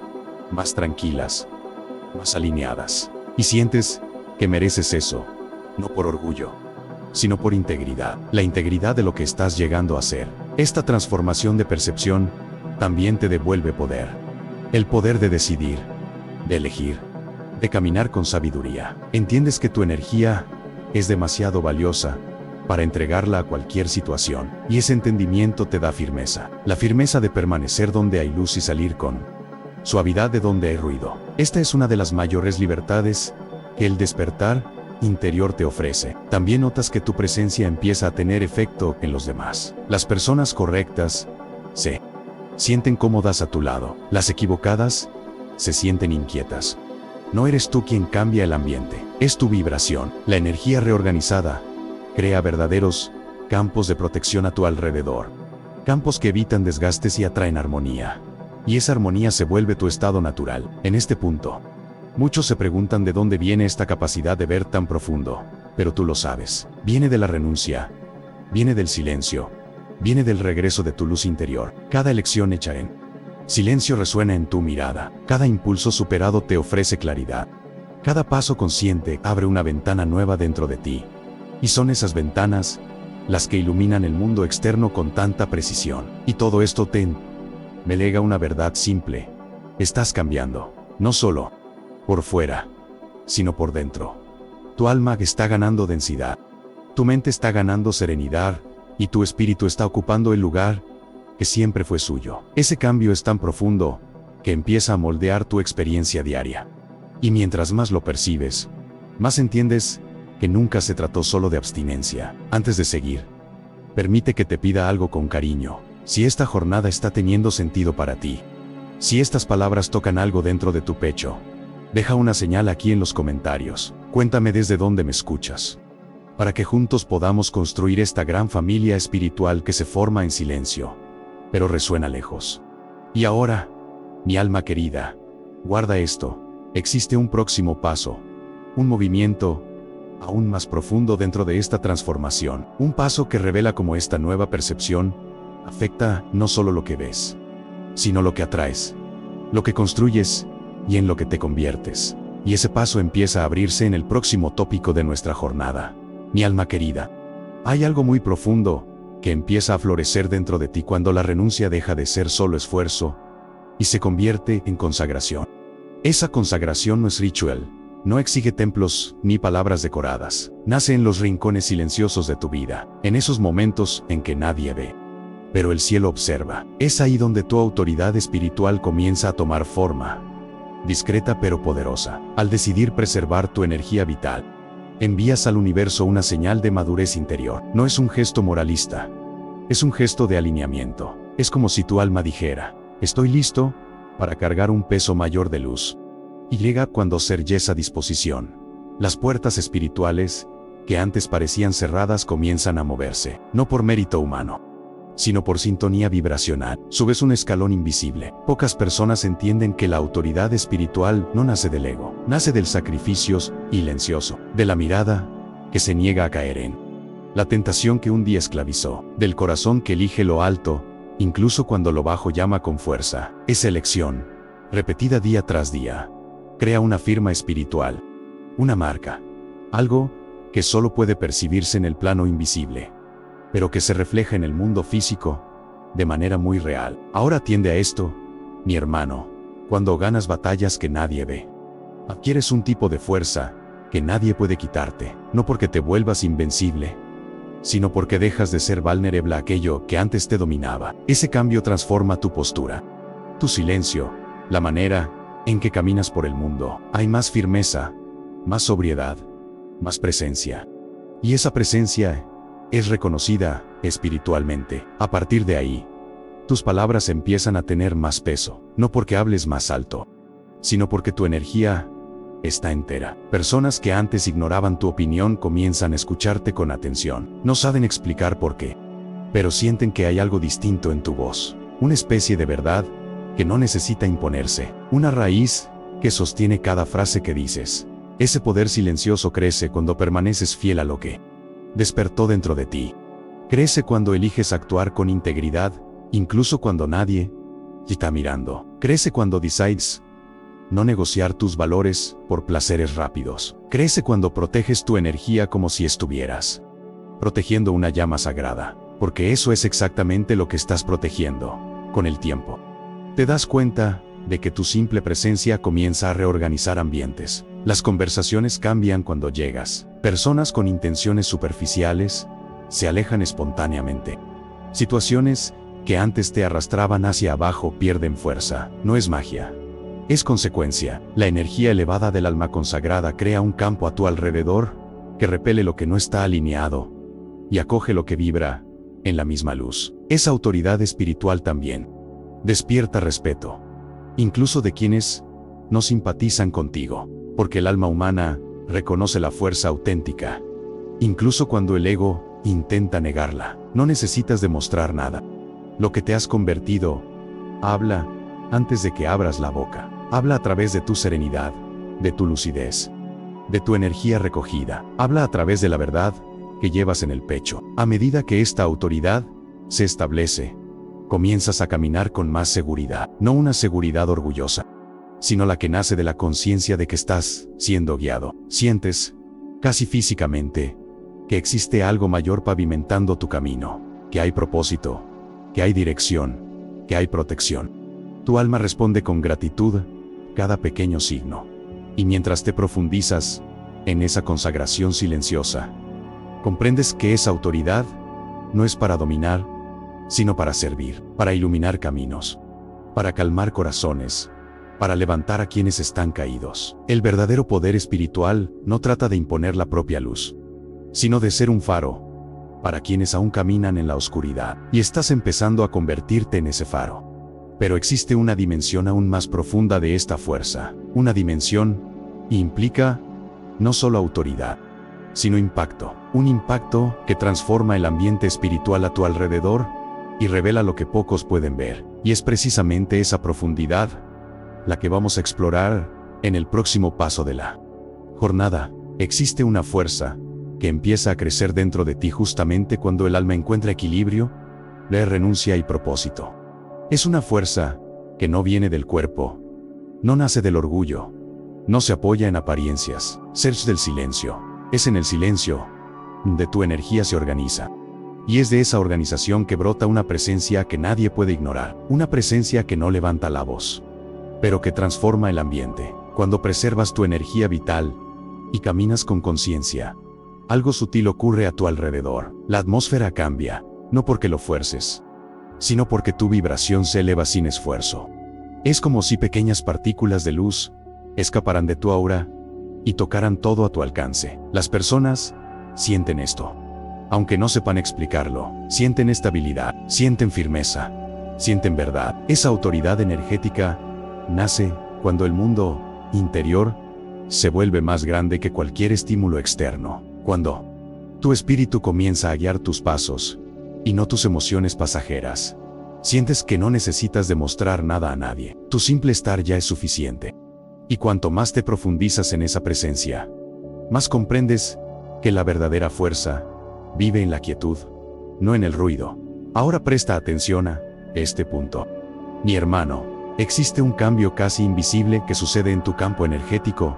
más tranquilas, más alineadas. Y sientes que mereces eso, no por orgullo, sino por integridad. La integridad de lo que estás llegando a ser. Esta transformación de percepción también te devuelve poder. El poder de decidir, de elegir, de caminar con sabiduría. Entiendes que tu energía es demasiado valiosa para entregarla a cualquier situación. Y ese entendimiento te da firmeza. La firmeza de permanecer donde hay luz y salir con suavidad de donde hay ruido. Esta es una de las mayores libertades que el despertar interior te ofrece. También notas que tu presencia empieza a tener efecto en los demás. Las personas correctas se sienten cómodas a tu lado. Las equivocadas se sienten inquietas. No eres tú quien cambia el ambiente, es tu vibración. La energía reorganizada crea verdaderos campos de protección a tu alrededor. Campos que evitan desgastes y atraen armonía. Y esa armonía se vuelve tu estado natural. En este punto, muchos se preguntan de dónde viene esta capacidad de ver tan profundo, pero tú lo sabes. Viene de la renuncia, viene del silencio, viene del regreso de tu luz interior. Cada elección hecha en silencio resuena en tu mirada. Cada impulso superado te ofrece claridad. Cada paso consciente abre una ventana nueva dentro de ti. Y son esas ventanas las que iluminan el mundo externo con tanta precisión. Y todo esto me lega una verdad simple. Estás cambiando, no solo por fuera, sino por dentro. Tu alma está ganando densidad. Tu mente está ganando serenidad. Y tu espíritu está ocupando el lugar que siempre fue suyo. Ese cambio es tan profundo que empieza a moldear tu experiencia diaria. Y mientras más lo percibes, más entiendes que nunca se trató solo de abstinencia. Antes de seguir, permite que te pida algo con cariño. Si esta jornada está teniendo sentido para ti, si estas palabras tocan algo dentro de tu pecho, deja una señal aquí en los comentarios. Cuéntame desde dónde me escuchas, para que juntos podamos construir esta gran familia espiritual que se forma en silencio, pero resuena lejos. Y ahora, mi alma querida, guarda esto. Existe un próximo paso, un movimiento aún más profundo dentro de esta transformación. Un paso que revela cómo esta nueva percepción afecta no solo lo que ves, sino lo que atraes, lo que construyes y en lo que te conviertes. Y ese paso empieza a abrirse en el próximo tópico de nuestra jornada. Mi alma querida, hay algo muy profundo que empieza a florecer dentro de ti cuando la renuncia deja de ser solo esfuerzo y se convierte en consagración. Esa consagración no es ritual, no exige templos ni palabras decoradas. Nace en los rincones silenciosos de tu vida, en esos momentos en que nadie ve, pero el cielo observa. Es ahí donde tu autoridad espiritual comienza a tomar forma, discreta pero poderosa. Al decidir preservar tu energía vital, envías al universo una señal de madurez interior. No es un gesto moralista, es un gesto de alineamiento. Es como si tu alma dijera: estoy listo para cargar un peso mayor de luz. Y llega cuando ser esa disposición. Las puertas espirituales, que antes parecían cerradas, comienzan a moverse, no por mérito humano, sino por sintonía vibracional. Subes un escalón invisible. Pocas personas entienden que la autoridad espiritual no nace del ego, nace del sacrificio silencioso, de la mirada que se niega a caer en la tentación que un día esclavizó, del corazón que elige lo alto, incluso cuando lo bajo llama con fuerza. Esa elección, repetida día tras día, crea una firma espiritual, una marca, algo que solo puede percibirse en el plano invisible, pero que se refleja en el mundo físico de manera muy real. Ahora atiende a esto, mi hermano. Cuando ganas batallas que nadie ve, adquieres un tipo de fuerza que nadie puede quitarte, no porque te vuelvas invencible, sino porque dejas de ser vulnerable a aquello que antes te dominaba. Ese cambio transforma tu postura, tu silencio, la manera en que caminas por el mundo. Hay más firmeza, más sobriedad, más presencia. Y esa presencia es reconocida espiritualmente. A partir de ahí, tus palabras empiezan a tener más peso, no porque hables más alto, sino porque tu energía está entera. Personas que antes ignoraban tu opinión comienzan a escucharte con atención. No saben explicar por qué, pero sienten que hay algo distinto en tu voz, una especie de verdad que no necesita imponerse, una raíz que sostiene cada frase que dices. Ese poder silencioso crece cuando permaneces fiel a lo que despertó dentro de ti. Crece cuando eliges actuar con integridad, incluso cuando nadie te está mirando. Crece cuando decides no negociar tus valores por placeres rápidos. Crece cuando proteges tu energía como si estuvieras protegiendo una llama sagrada, porque eso es exactamente lo que estás protegiendo. Con el tiempo, te das cuenta de que tu simple presencia comienza a reorganizar ambientes. Las conversaciones cambian cuando llegas. Personas con intenciones superficiales se alejan espontáneamente. Situaciones que antes te arrastraban hacia abajo pierden fuerza. No es magia. Es consecuencia. La energía elevada del alma consagrada crea un campo a tu alrededor que repele lo que no está alineado y acoge lo que vibra en la misma luz. Esa autoridad espiritual también despierta respeto, incluso de quienes no simpatizan contigo, porque el alma humana reconoce la fuerza auténtica, incluso cuando el ego intenta negarla. No necesitas demostrar nada. Lo que te has convertido habla antes de que abras la boca. Habla a través de tu serenidad, de tu lucidez, de tu energía recogida. Habla a través de la verdad que llevas en el pecho. A medida que esta autoridad se establece, comienzas a caminar con más seguridad. No una seguridad orgullosa, sino la que nace de la conciencia de que estás siendo guiado. Sientes, casi físicamente, que existe algo mayor pavimentando tu camino, que hay propósito, que hay dirección, que hay protección. Tu alma responde con gratitud cada pequeño signo. Y mientras te profundizas en esa consagración silenciosa, comprendes que esa autoridad no es para dominar, sino para servir, para iluminar caminos, para calmar corazones, para levantar a quienes están caídos. El verdadero poder espiritual no trata de imponer la propia luz, sino de ser un faro para quienes aún caminan en la oscuridad. Y estás empezando a convertirte en ese faro. Pero existe una dimensión aún más profunda de esta fuerza. Una dimensión implica no solo autoridad, sino impacto. Un impacto que transforma el ambiente espiritual a tu alrededor y revela lo que pocos pueden ver. Y es precisamente esa profundidad la que vamos a explorar en el próximo paso de la jornada. Existe una fuerza que empieza a crecer dentro de ti justamente cuando el alma encuentra equilibrio, renuncia y propósito. Es una fuerza que no viene del cuerpo, no nace del orgullo, no se apoya en apariencias, es del silencio. Es en el silencio de tu energía se organiza. Y es de esa organización que brota una presencia que nadie puede ignorar, una presencia que no levanta la voz, pero que transforma el ambiente. Cuando preservas tu energía vital y caminas con conciencia, algo sutil ocurre a tu alrededor. La atmósfera cambia, no porque lo fuerces, sino porque tu vibración se eleva sin esfuerzo. Es como si pequeñas partículas de luz escaparan de tu aura y tocaran todo a tu alcance. Las personas sienten esto, aunque no sepan explicarlo. Sienten estabilidad, sienten firmeza, sienten verdad. Esa autoridad energética nace cuando el mundo interior se vuelve más grande que cualquier estímulo externo. Cuando tu espíritu comienza a guiar tus pasos y no tus emociones pasajeras. Sientes que no necesitas demostrar nada a nadie. Tu simple estar ya es suficiente. Y cuanto más te profundizas en esa presencia, más comprendes que la verdadera fuerza vive en la quietud, no en el ruido. Ahora presta atención a este punto. Mi hermano, existe un cambio casi invisible que sucede en tu campo energético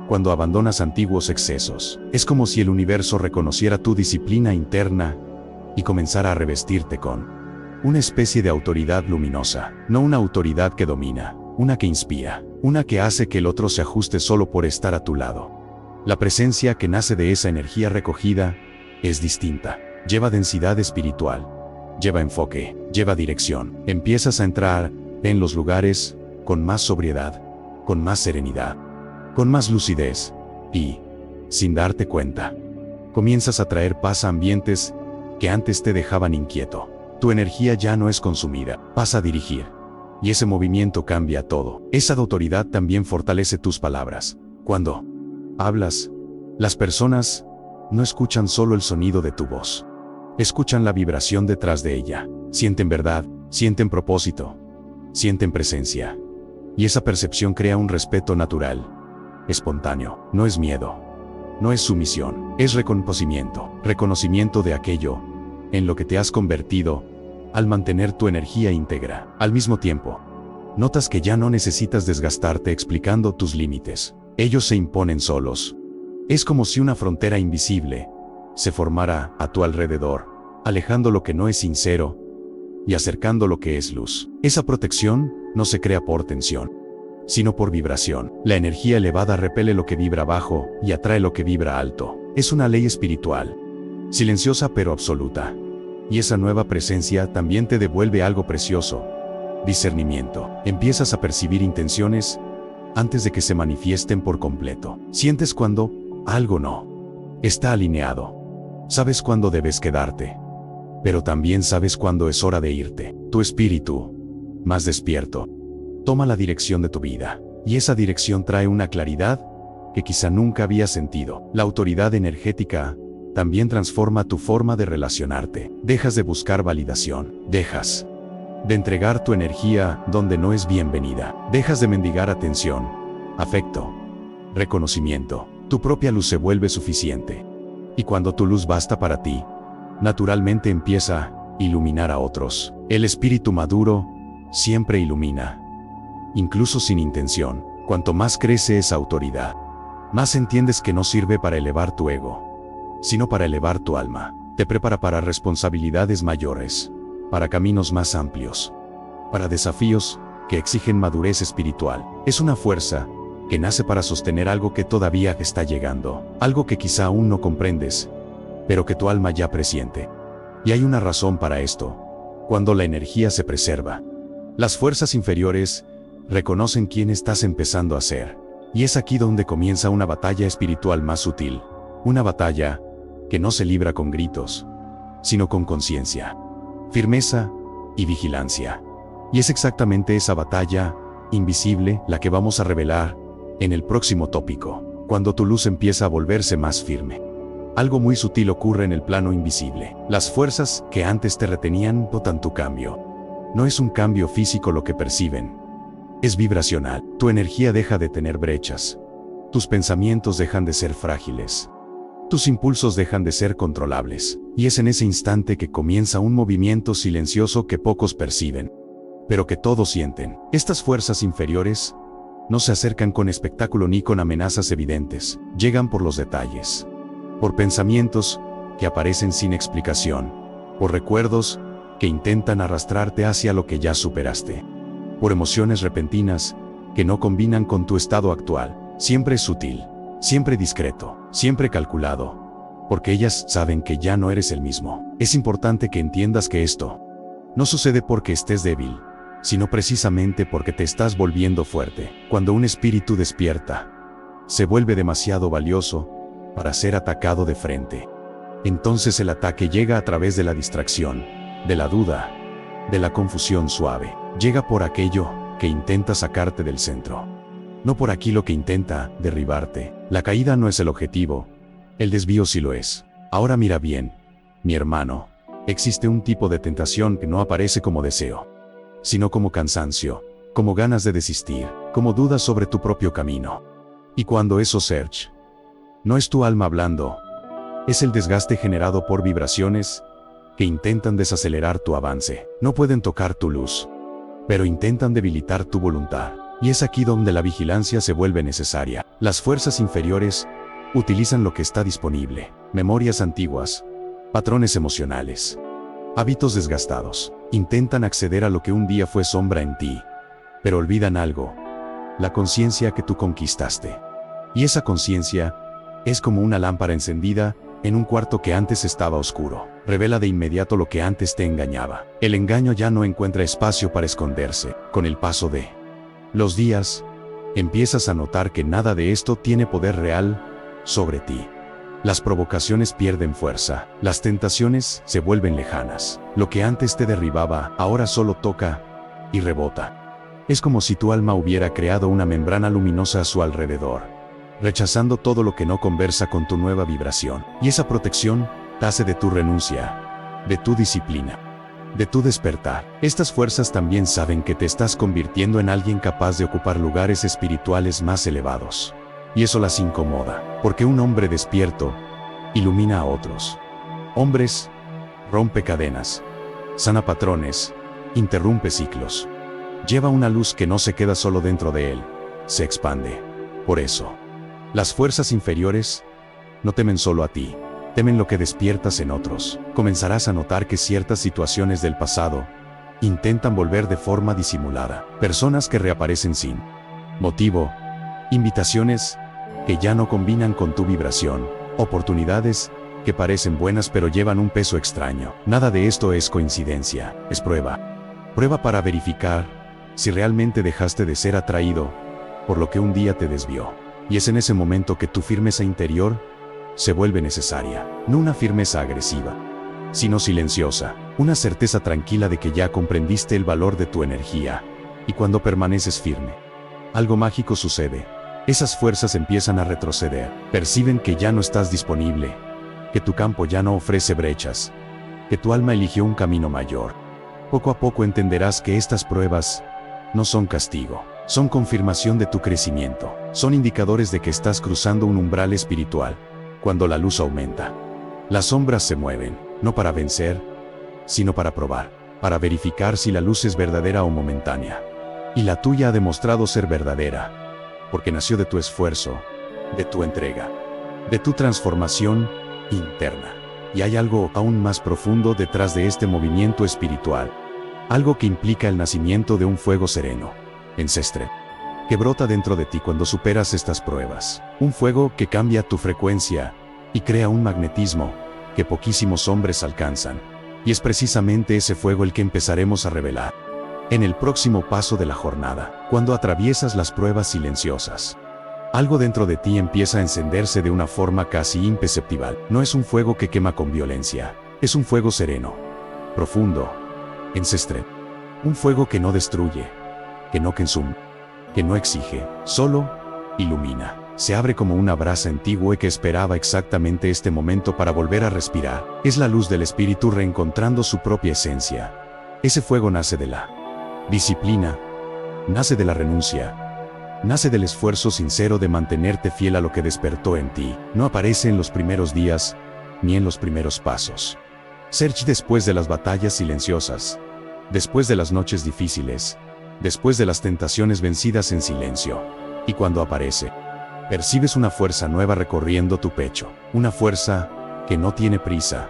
cuando abandonas antiguos excesos. Es como si el universo reconociera tu disciplina interna y comenzara a revestirte con una especie de autoridad luminosa. No una autoridad que domina, una que inspira, una que hace que el otro se ajuste solo por estar a tu lado. La presencia que nace de esa energía recogida es distinta. Lleva densidad espiritual, lleva enfoque, lleva dirección. Empiezas a entrar en los lugares con más sobriedad, con más serenidad, con más lucidez y, sin darte cuenta, comienzas a traer paz a ambientes que antes te dejaban inquieto. Tu energía ya no es consumida, pasa a dirigir. Y ese movimiento cambia todo. Esa autoridad también fortalece tus palabras. Cuando hablas, las personas no escuchan solo el sonido de tu voz. Escuchan la vibración detrás de ella. Sienten verdad, sienten propósito, sienten presencia. Y esa percepción crea un respeto natural, espontáneo. No es miedo, no es sumisión, es reconocimiento de aquello en lo que te has convertido al mantener tu energía íntegra. Al mismo tiempo, notas que ya no necesitas desgastarte explicando tus límites. Ellos se imponen solos. Es como si una frontera invisible se formara a tu alrededor, alejando lo que no es sincero y acercando lo que es luz. Esa protección no se crea por tensión, sino por vibración. La energía elevada repele lo que vibra bajo y atrae lo que vibra alto. Es una ley espiritual silenciosa pero absoluta. Y esa nueva presencia también te devuelve algo precioso: discernimiento. Empiezas a percibir intenciones antes de que se manifiesten por completo. Sientes cuando algo no está alineado. Sabes cuándo debes quedarte, pero también sabes cuándo es hora de irte. Tu espíritu, más despierto, toma la dirección de tu vida. Y esa dirección trae una claridad que quizá nunca habías sentido. La autoridad energética también transforma tu forma de relacionarte. Dejas de buscar validación. Dejas de entregar tu energía donde no es bienvenida. Dejas de mendigar atención, afecto, reconocimiento. Tu propia luz se vuelve suficiente. Y cuando tu luz basta para ti, naturalmente empieza a iluminar a otros. El espíritu maduro siempre ilumina, incluso sin intención. Cuanto más crece esa autoridad, más entiendes que no sirve para elevar tu ego, sino para elevar tu alma. Te prepara para responsabilidades mayores, para caminos más amplios, para desafíos que exigen madurez espiritual. Es una fuerza que nace para sostener algo que todavía está llegando, algo que quizá aún no comprendes, pero que tu alma ya presiente. Y hay una razón para esto. Cuando la energía se preserva, las fuerzas inferiores reconocen quién estás empezando a ser. Y es aquí donde comienza una batalla espiritual más sutil, una batalla que no se libra con gritos, sino con conciencia, firmeza y vigilancia. Y es exactamente esa batalla invisible la que vamos a revelar en el próximo tópico. Cuando tu luz empieza a volverse más firme, algo muy sutil ocurre en el plano invisible. Las fuerzas que antes te retenían notan tu cambio. No es un cambio físico lo que perciben, es vibracional. Tu energía deja de tener brechas. Tus pensamientos dejan de ser frágiles. Tus impulsos dejan de ser controlables. Y es en ese instante que comienza un movimiento silencioso que pocos perciben, pero que todos sienten. Estas fuerzas inferiores no se acercan con espectáculo ni con amenazas evidentes. Llegan por los detalles, por pensamientos que aparecen sin explicación, por recuerdos que intentan arrastrarte hacia lo que ya superaste, por emociones repentinas que no combinan con tu estado actual. Siempre es sutil, siempre discreto, siempre calculado, porque ellas saben que ya no eres el mismo. Es importante que entiendas que esto no sucede porque estés débil, sino precisamente porque te estás volviendo fuerte. Cuando un espíritu despierta, se vuelve demasiado valioso para ser atacado de frente. Entonces el ataque llega a través de la distracción, de la duda, de la confusión suave. Llega por aquello que intenta sacarte del centro, no por aquello que intenta derribarte. La caída no es el objetivo, el desvío sí lo es. Ahora mira bien, mi hermano, existe un tipo de tentación que no aparece como deseo, sino como cansancio, como ganas de desistir, como dudas sobre tu propio camino. Y cuando eso surge, no es tu alma hablando, es el desgaste generado por vibraciones que intentan desacelerar tu avance. No pueden tocar tu luz, pero intentan debilitar tu voluntad. Y es aquí donde la vigilancia se vuelve necesaria. Las fuerzas inferiores utilizan lo que está disponible: memorias antiguas, patrones emocionales, hábitos desgastados. Intentan acceder a lo que un día fue sombra en ti, pero olvidan algo: la conciencia que tú conquistaste. Y esa conciencia es como una lámpara encendida en un cuarto que antes estaba oscuro. Revela de inmediato lo que antes te engañaba. El engaño ya no encuentra espacio para esconderse. Con el paso de los días, empiezas a notar que nada de esto tiene poder real sobre ti. Las provocaciones pierden fuerza, las tentaciones se vuelven lejanas. Lo que antes te derribaba, ahora solo toca y rebota. Es como si tu alma hubiera creado una membrana luminosa a su alrededor, rechazando todo lo que no conversa con tu nueva vibración. Y esa protección nace de tu renuncia, de tu disciplina, de tu despertar. Estas fuerzas también saben que te estás convirtiendo en alguien capaz de ocupar lugares espirituales más elevados. Y eso las incomoda, porque un hombre despierto ilumina a otros. Hombres rompe cadenas, sana patrones, interrumpe ciclos. Lleva una luz que no se queda solo dentro de él, se expande. Por eso, las fuerzas inferiores no temen solo a ti, temen lo que despiertas en otros. Comenzarás a notar que ciertas situaciones del pasado intentan volver de forma disimulada. Personas que reaparecen sin motivo, invitaciones que ya no combinan con tu vibración, oportunidades que parecen buenas pero llevan un peso extraño. Nada de esto es coincidencia, es prueba. Prueba para verificar si realmente dejaste de ser atraído por lo que un día te desvió. Y es en ese momento que tu firmeza interior se vuelve necesaria. No una firmeza agresiva, sino silenciosa. Una certeza tranquila de que ya comprendiste el valor de tu energía. Y cuando permaneces firme, algo mágico sucede. Esas fuerzas empiezan a retroceder. Perciben que ya no estás disponible, que tu campo ya no ofrece brechas, que tu alma eligió un camino mayor. Poco a poco entenderás que estas pruebas no son castigo, son confirmación de tu crecimiento, son indicadores de que estás cruzando un umbral espiritual. Cuando la luz aumenta, las sombras se mueven, no para vencer, sino para probar, para verificar si la luz es verdadera o momentánea. Y la tuya ha demostrado ser verdadera, porque nació de tu esfuerzo, de tu entrega, de tu transformación interna. Y hay algo aún más profundo detrás de este movimiento espiritual, algo que implica el nacimiento de un fuego sereno, ancestral, que brota dentro de ti cuando superas estas pruebas. Un fuego que cambia tu frecuencia y crea un magnetismo que poquísimos hombres alcanzan. Y es precisamente ese fuego el que empezaremos a revelar en el próximo paso de la jornada, cuando atraviesas las pruebas silenciosas. Algo dentro de ti empieza a encenderse de una forma casi imperceptible. No es un fuego que quema con violencia, es un fuego sereno, profundo, ancestral. Un fuego que no destruye, que no consume, que no exige, solo ilumina. Se abre como una brasa antigua que esperaba exactamente este momento para volver a respirar. Es la luz del espíritu reencontrando su propia esencia. Ese fuego nace de la disciplina, nace de la renuncia, nace del esfuerzo sincero de mantenerte fiel a lo que despertó en ti. No aparece en los primeros días, ni en los primeros pasos. Surge después de las batallas silenciosas, después de las noches difíciles, después de las tentaciones vencidas en silencio. Y cuando aparece, percibes una fuerza nueva recorriendo tu pecho, una fuerza que no tiene prisa,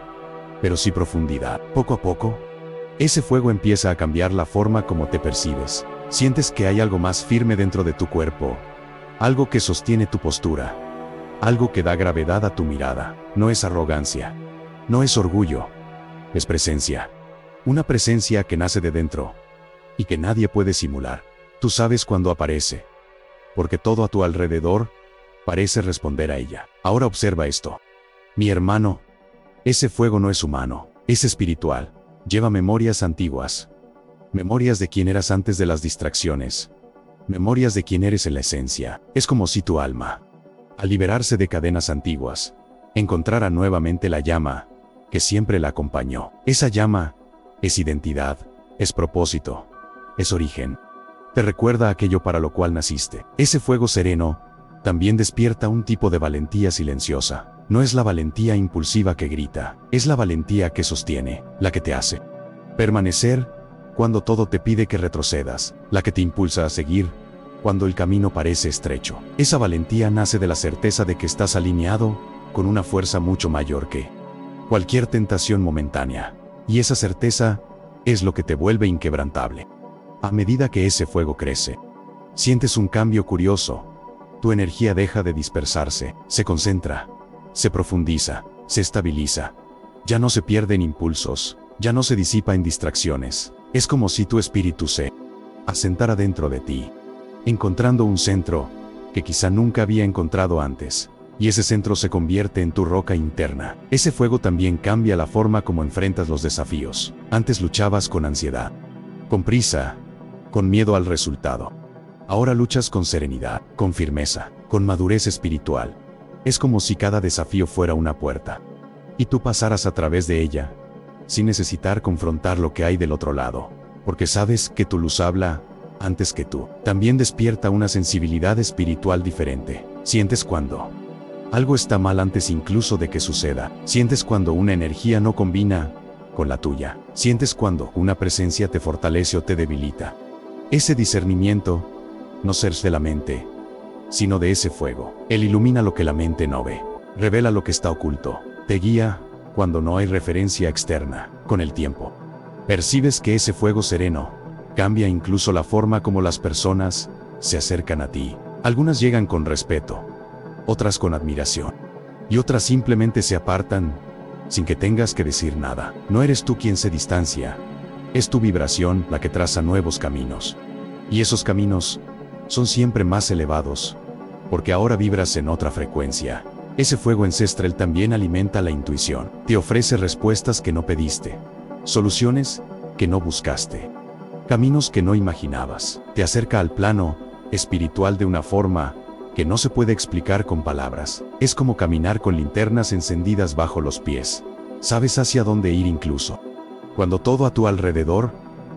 pero sí profundidad. Poco a poco, ese fuego empieza a cambiar la forma como te percibes. Sientes que hay algo más firme dentro de tu cuerpo, algo que sostiene tu postura, algo que da gravedad a tu mirada. No es arrogancia, no es orgullo, es presencia. Una presencia que nace de dentro y que nadie puede simular. Tú sabes cuándo aparece, porque todo a tu alrededor parece responder a ella. Ahora observa esto. Mi hermano, ese fuego no es humano, es espiritual. Lleva memorias antiguas, memorias de quién eras antes de las distracciones, memorias de quién eres en la esencia. Es como si tu alma, al liberarse de cadenas antiguas, encontrara nuevamente la llama que siempre la acompañó. Esa llama es identidad, es propósito, es origen. Te recuerda aquello para lo cual naciste. Ese fuego sereno también despierta un tipo de valentía silenciosa. No es la valentía impulsiva que grita, es la valentía que sostiene, la que te hace permanecer cuando todo te pide que retrocedas, la que te impulsa a seguir cuando el camino parece estrecho. Esa valentía nace de la certeza de que estás alineado con una fuerza mucho mayor que cualquier tentación momentánea. Y esa certeza es lo que te vuelve inquebrantable. A medida que ese fuego crece, sientes un cambio curioso. Tu energía deja de dispersarse, se concentra, se profundiza, se estabiliza. Ya no se pierden impulsos, ya no se disipa en distracciones. Es como si tu espíritu se asentara dentro de ti, encontrando un centro que quizá nunca había encontrado antes. Y ese centro se convierte en tu roca interna. Ese fuego también cambia la forma como enfrentas los desafíos. Antes luchabas con ansiedad, con prisa, con miedo al resultado. Ahora luchas con serenidad, con firmeza, con madurez espiritual. Es como si cada desafío fuera una puerta, y tú pasaras a través de ella, sin necesitar confrontar lo que hay del otro lado, porque sabes que tu luz habla antes que tú. También despierta una sensibilidad espiritual diferente. Sientes cuando algo está mal antes incluso de que suceda. Sientes cuando una energía no combina con la tuya. Sientes cuando una presencia te fortalece o te debilita. Ese discernimiento no es de la mente, sino de ese fuego. Él ilumina lo que la mente no ve, revela lo que está oculto, te guía cuando no hay referencia externa. Con el tiempo, percibes que ese fuego sereno cambia incluso la forma como las personas se acercan a ti. Algunas llegan con respeto, otras con admiración, y otras simplemente se apartan sin que tengas que decir nada. No eres tú quien se distancia, es tu vibración la que traza nuevos caminos. Y esos caminos son siempre más elevados, porque ahora vibras en otra frecuencia. Ese fuego ancestral también alimenta la intuición, te ofrece respuestas que no pediste, soluciones que no buscaste, caminos que no imaginabas. Te acerca al plano espiritual de una forma que no se puede explicar con palabras. Es como caminar con linternas encendidas bajo los pies. Sabes hacia dónde ir incluso cuando todo a tu alrededor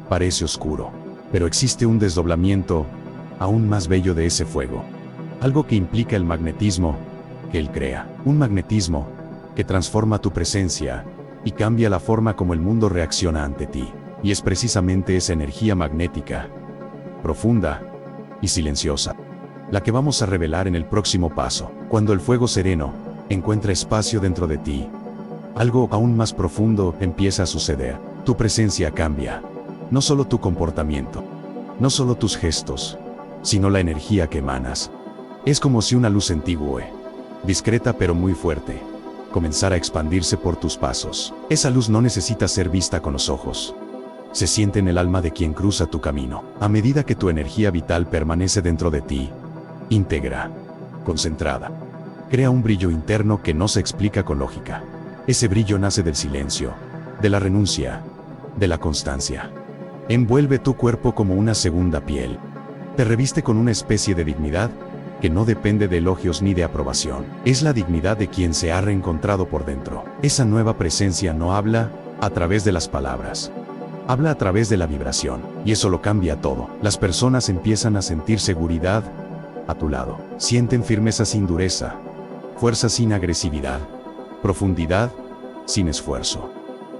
parece oscuro. Pero existe un desdoblamiento aún más bello de ese fuego. Algo que implica el magnetismo que él crea. Un magnetismo que transforma tu presencia y cambia la forma como el mundo reacciona ante ti. Y es precisamente esa energía magnética, profunda y silenciosa, la que vamos a revelar en el próximo paso. Cuando el fuego sereno encuentra espacio dentro de ti, algo aún más profundo empieza a suceder. Tu presencia cambia. No solo tu comportamiento, no solo tus gestos, sino la energía que emanas. Es como si una luz antigua, discreta pero muy fuerte, comenzara a expandirse por tus pasos. Esa luz no necesita ser vista con los ojos. Se siente en el alma de quien cruza tu camino. A medida que tu energía vital permanece dentro de ti, íntegra, concentrada, crea un brillo interno que no se explica con lógica. Ese brillo nace del silencio, de la renuncia, de la constancia. Envuelve tu cuerpo como una segunda piel. Te reviste con una especie de dignidad que no depende de elogios ni de aprobación. Es la dignidad de quien se ha reencontrado por dentro. Esa nueva presencia no habla a través de las palabras. Habla a través de la vibración, y eso lo cambia todo. Las personas empiezan a sentir seguridad a tu lado. Sienten firmeza sin dureza, fuerza sin agresividad, profundidad sin esfuerzo.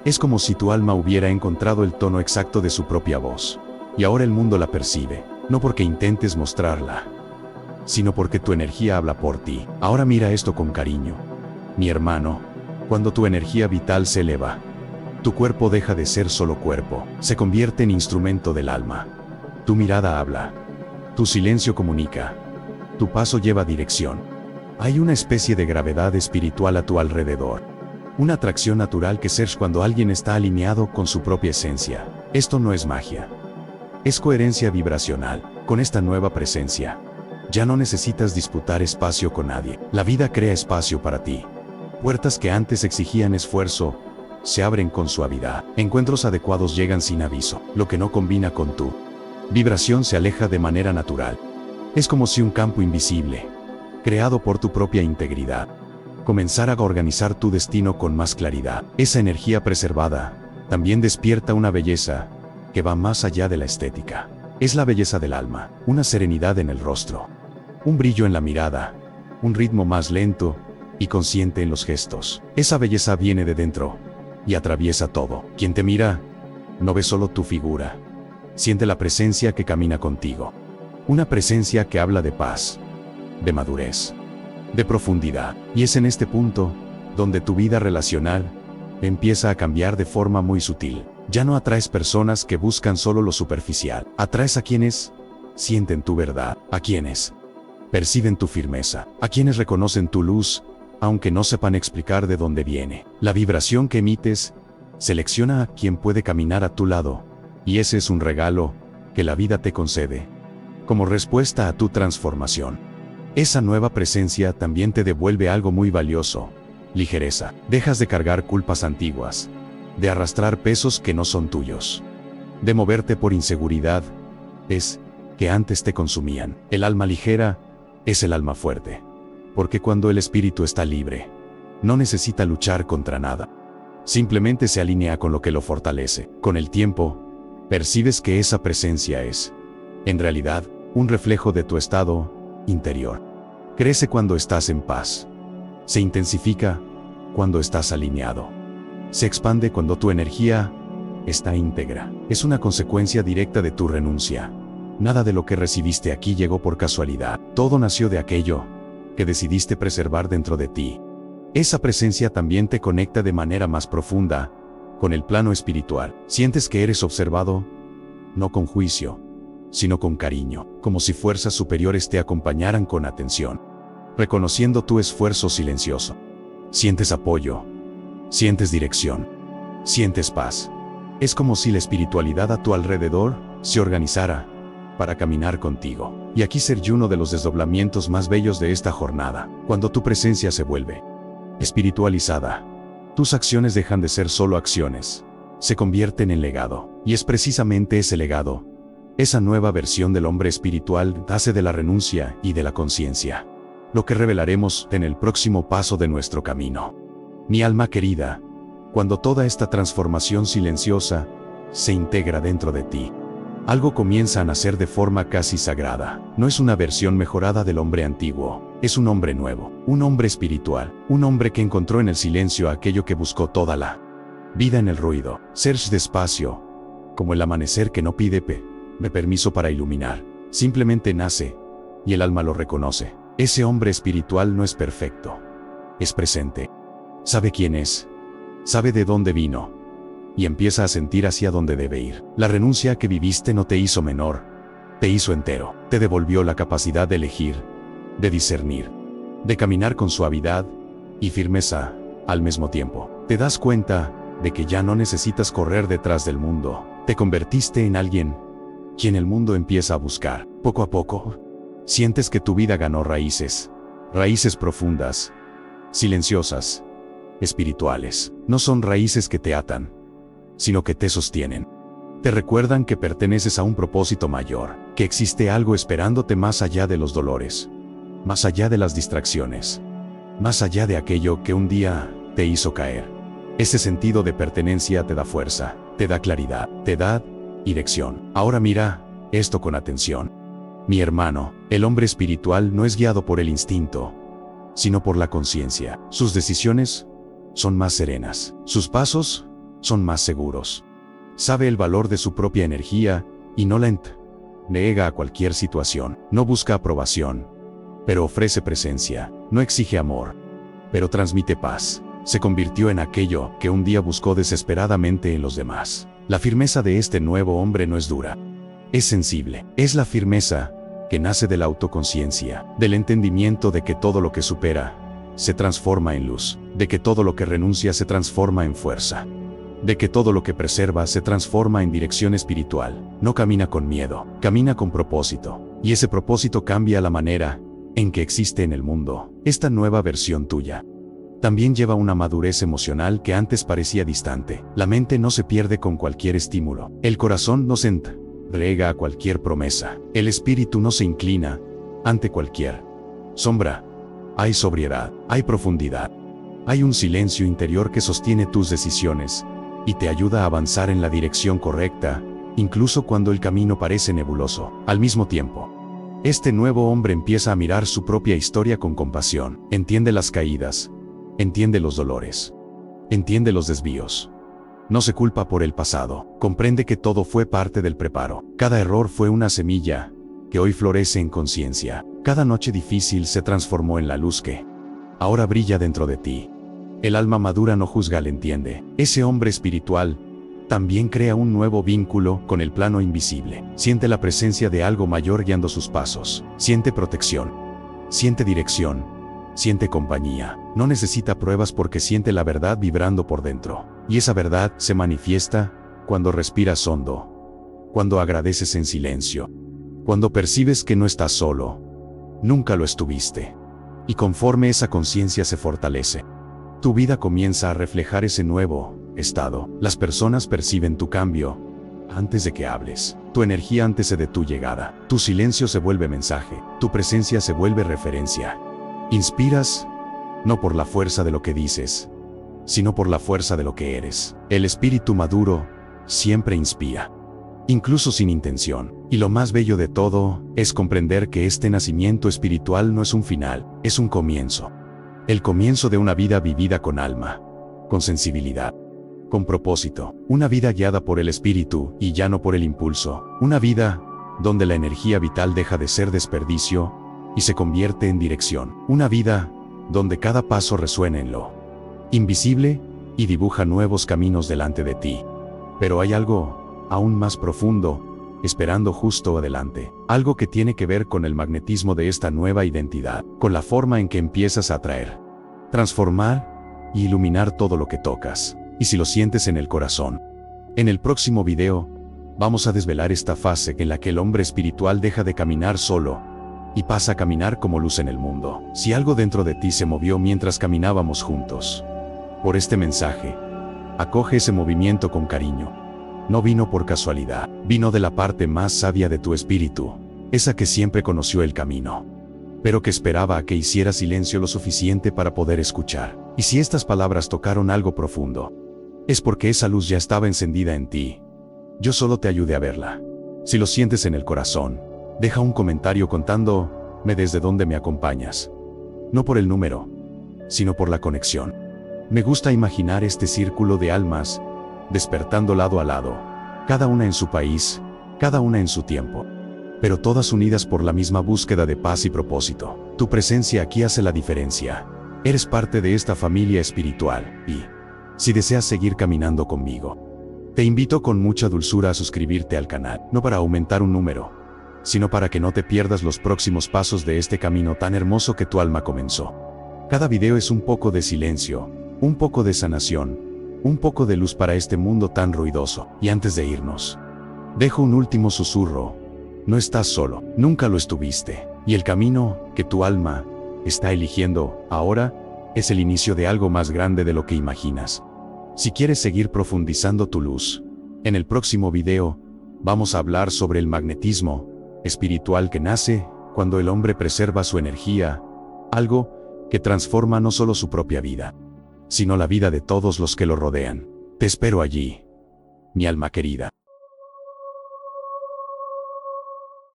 Es como si tu alma hubiera encontrado el tono exacto de su propia voz. Y ahora el mundo la percibe, no porque intentes mostrarla, sino porque tu energía habla por ti. Ahora mira esto con cariño. Mi hermano, cuando tu energía vital se eleva, tu cuerpo deja de ser solo cuerpo, se convierte en instrumento del alma. Tu mirada habla, tu silencio comunica, tu paso lleva dirección. Hay una especie de gravedad espiritual a tu alrededor. Una atracción natural que surge cuando alguien está alineado con su propia esencia. Esto no es magia. Es coherencia vibracional. Con esta nueva presencia, ya no necesitas disputar espacio con nadie. La vida crea espacio para ti. Puertas que antes exigían esfuerzo se abren con suavidad. Encuentros adecuados llegan sin aviso. Lo que no combina con tu vibración se aleja de manera natural. Es como si un campo invisible, creado por tu propia integridad, comenzara a organizar tu destino con más claridad. Esa energía preservada también despierta una belleza que va más allá de la estética. Es la belleza del alma, una serenidad en el rostro, un brillo en la mirada, un ritmo más lento y consciente en los gestos. Esa belleza viene de dentro y atraviesa todo. Quien te mira no ve solo tu figura, siente la presencia que camina contigo. Una presencia que habla de paz, de madurez, de profundidad. Y es en este punto donde tu vida relacional empieza a cambiar de forma muy sutil. Ya no atraes personas que buscan solo lo superficial. Atraes a quienes sienten tu verdad, a quienes perciben tu firmeza, a quienes reconocen tu luz, aunque no sepan explicar de dónde viene. La vibración que emites selecciona a quien puede caminar a tu lado, y ese es un regalo que la vida te concede como respuesta a tu transformación. Esa nueva presencia también te devuelve algo muy valioso: ligereza. Dejas de cargar culpas antiguas, de arrastrar pesos que no son tuyos, de moverte por inseguridad que antes te consumían. El alma ligera es el alma fuerte, porque cuando el espíritu está libre, no necesita luchar contra nada. Simplemente se alinea con lo que lo fortalece. Con el tiempo, percibes que esa presencia es, en realidad, un reflejo de tu estado interior. Crece cuando estás en paz. Se intensifica cuando estás alineado. Se expande cuando tu energía está íntegra. Es una consecuencia directa de tu renuncia. Nada de lo que recibiste aquí llegó por casualidad. Todo nació de aquello que decidiste preservar dentro de ti. Esa presencia también te conecta de manera más profunda con el plano espiritual. Sientes que eres observado, no con juicio, sino con cariño, como si fuerzas superiores te acompañaran con atención, reconociendo tu esfuerzo silencioso. Sientes apoyo, Sientes dirección. Sientes paz. Es como si la espiritualidad a tu alrededor se organizara para caminar contigo. Y aquí ser uno de los desdoblamientos más bellos de esta jornada. Cuando tu presencia se vuelve espiritualizada, tus acciones dejan de ser solo acciones. Se convierten en legado. Y es precisamente ese legado, esa nueva versión del hombre espiritual, nace de la renuncia y de la conciencia. Lo que revelaremos en el próximo paso de nuestro camino. Mi alma querida, cuando toda esta transformación silenciosa se integra dentro de ti, algo comienza a nacer de forma casi sagrada. No es una versión mejorada del hombre antiguo, es un hombre nuevo, un hombre espiritual, un hombre que encontró en el silencio aquello que buscó toda la vida en el ruido. Ser despacio, como el amanecer que no pide permiso para iluminar, simplemente nace, y el alma lo reconoce. Ese hombre espiritual no es perfecto, es presente. Sabe quién es, sabe de dónde vino, y empieza a sentir hacia dónde debe ir. La renuncia que viviste no te hizo menor, te hizo entero, te devolvió la capacidad de elegir, de discernir, de caminar con suavidad y firmeza al mismo tiempo. Te das cuenta de que ya no necesitas correr detrás del mundo, te convertiste en alguien quien el mundo empieza a buscar. Poco a poco, sientes que tu vida ganó raíces, raíces profundas, silenciosas, espirituales. No son raíces que te atan, sino que te sostienen. Te recuerdan que perteneces a un propósito mayor, que existe algo esperándote más allá de los dolores, más allá de las distracciones, más allá de aquello que un día te hizo caer. Ese sentido de pertenencia te da fuerza, te da claridad, te da dirección. Ahora mira esto con atención. Mi hermano, el hombre espiritual no es guiado por el instinto, sino por la conciencia. Sus decisiones son más serenas, sus pasos son más seguros. Sabe el valor de su propia energía y no la niega a cualquier situación. No busca aprobación, pero ofrece presencia. No exige amor, pero transmite paz. Se convirtió en aquello que un día buscó desesperadamente en los demás. La firmeza de este nuevo hombre no es dura, es sensible. Es la firmeza que nace de la autoconciencia, del entendimiento de que todo lo que supera se transforma en luz, de que todo lo que renuncia se transforma en fuerza, de que todo lo que preserva se transforma en dirección espiritual. No camina con miedo, camina con propósito, y ese propósito cambia la manera en que existe en el mundo. Esta nueva versión tuya también lleva una madurez emocional que antes parecía distante. La mente no se pierde con cualquier estímulo. El corazón no se entrega a cualquier promesa. El espíritu no se inclina ante cualquier sombra. Hay sobriedad, hay profundidad. Hay un silencio interior que sostiene tus decisiones y te ayuda a avanzar en la dirección correcta, incluso cuando el camino parece nebuloso. Al mismo tiempo, este nuevo hombre empieza a mirar su propia historia con compasión. Entiende las caídas, entiende los dolores, entiende los desvíos. No se culpa por el pasado, comprende que todo fue parte del preparo. Cada error fue una semilla que hoy florece en conciencia. Cada noche difícil se transformó en la luz que ahora brilla dentro de ti. El alma madura no juzga, le entiende. Ese hombre espiritual también crea un nuevo vínculo con el plano invisible. Siente la presencia de algo mayor guiando sus pasos. Siente protección, siente dirección, siente compañía. No necesita pruebas porque siente la verdad vibrando por dentro. Y esa verdad se manifiesta cuando respiras hondo, cuando agradeces en silencio, cuando percibes que no estás solo. Nunca lo estuviste. Y conforme esa conciencia se fortalece, tu vida comienza a reflejar ese nuevo estado. Las personas perciben tu cambio antes de que hables. Tu energía antes de tu llegada. Tu silencio se vuelve mensaje. Tu presencia se vuelve referencia. Inspiras, no por la fuerza de lo que dices, sino por la fuerza de lo que eres. El espíritu maduro siempre inspira, incluso sin intención. Y lo más bello de todo es comprender que este nacimiento espiritual no es un final, es un comienzo. El comienzo de una vida vivida con alma, con sensibilidad, con propósito. Una vida guiada por el espíritu y ya no por el impulso. Una vida donde la energía vital deja de ser desperdicio y se convierte en dirección. Una vida donde cada paso resuena en lo invisible y dibuja nuevos caminos delante de ti. Pero hay algo aún más profundo esperando justo adelante. Algo que tiene que ver con el magnetismo de esta nueva identidad, con la forma en que empiezas a atraer, transformar y iluminar todo lo que tocas. Y si lo sientes en el corazón. En el próximo video, vamos a desvelar esta fase en la que el hombre espiritual deja de caminar solo y pasa a caminar como luz en el mundo. Si algo dentro de ti se movió mientras caminábamos juntos por este mensaje, acoge ese movimiento con cariño. No vino por casualidad, vino de la parte más sabia de tu espíritu, esa que siempre conoció el camino, pero que esperaba a que hiciera silencio lo suficiente para poder escuchar. Y si estas palabras tocaron algo profundo, es porque esa luz ya estaba encendida en ti. Yo solo te ayudé a verla. Si lo sientes en el corazón, deja un comentario contándome desde dónde me acompañas. No por el número, sino por la conexión. Me gusta imaginar este círculo de almas, despertando lado a lado, cada una en su país, cada una en su tiempo, pero todas unidas por la misma búsqueda de paz y propósito. Tu presencia aquí hace la diferencia. Eres parte de esta familia espiritual y, si deseas seguir caminando conmigo, te invito con mucha dulzura a suscribirte al canal, no para aumentar un número, sino para que no te pierdas los próximos pasos de este camino tan hermoso que tu alma comenzó. Cada video es un poco de silencio, un poco de sanación, un poco de luz para este mundo tan ruidoso. Y antes de irnos, dejo un último susurro. No estás solo, nunca lo estuviste, y el camino que tu alma está eligiendo ahora es el inicio de algo más grande de lo que imaginas. Si quieres seguir profundizando tu luz, en el próximo video vamos a hablar sobre el magnetismo espiritual que nace cuando el hombre preserva su energía, algo que transforma no solo su propia vida, sino la vida de todos los que lo rodean. Te espero allí, mi alma querida.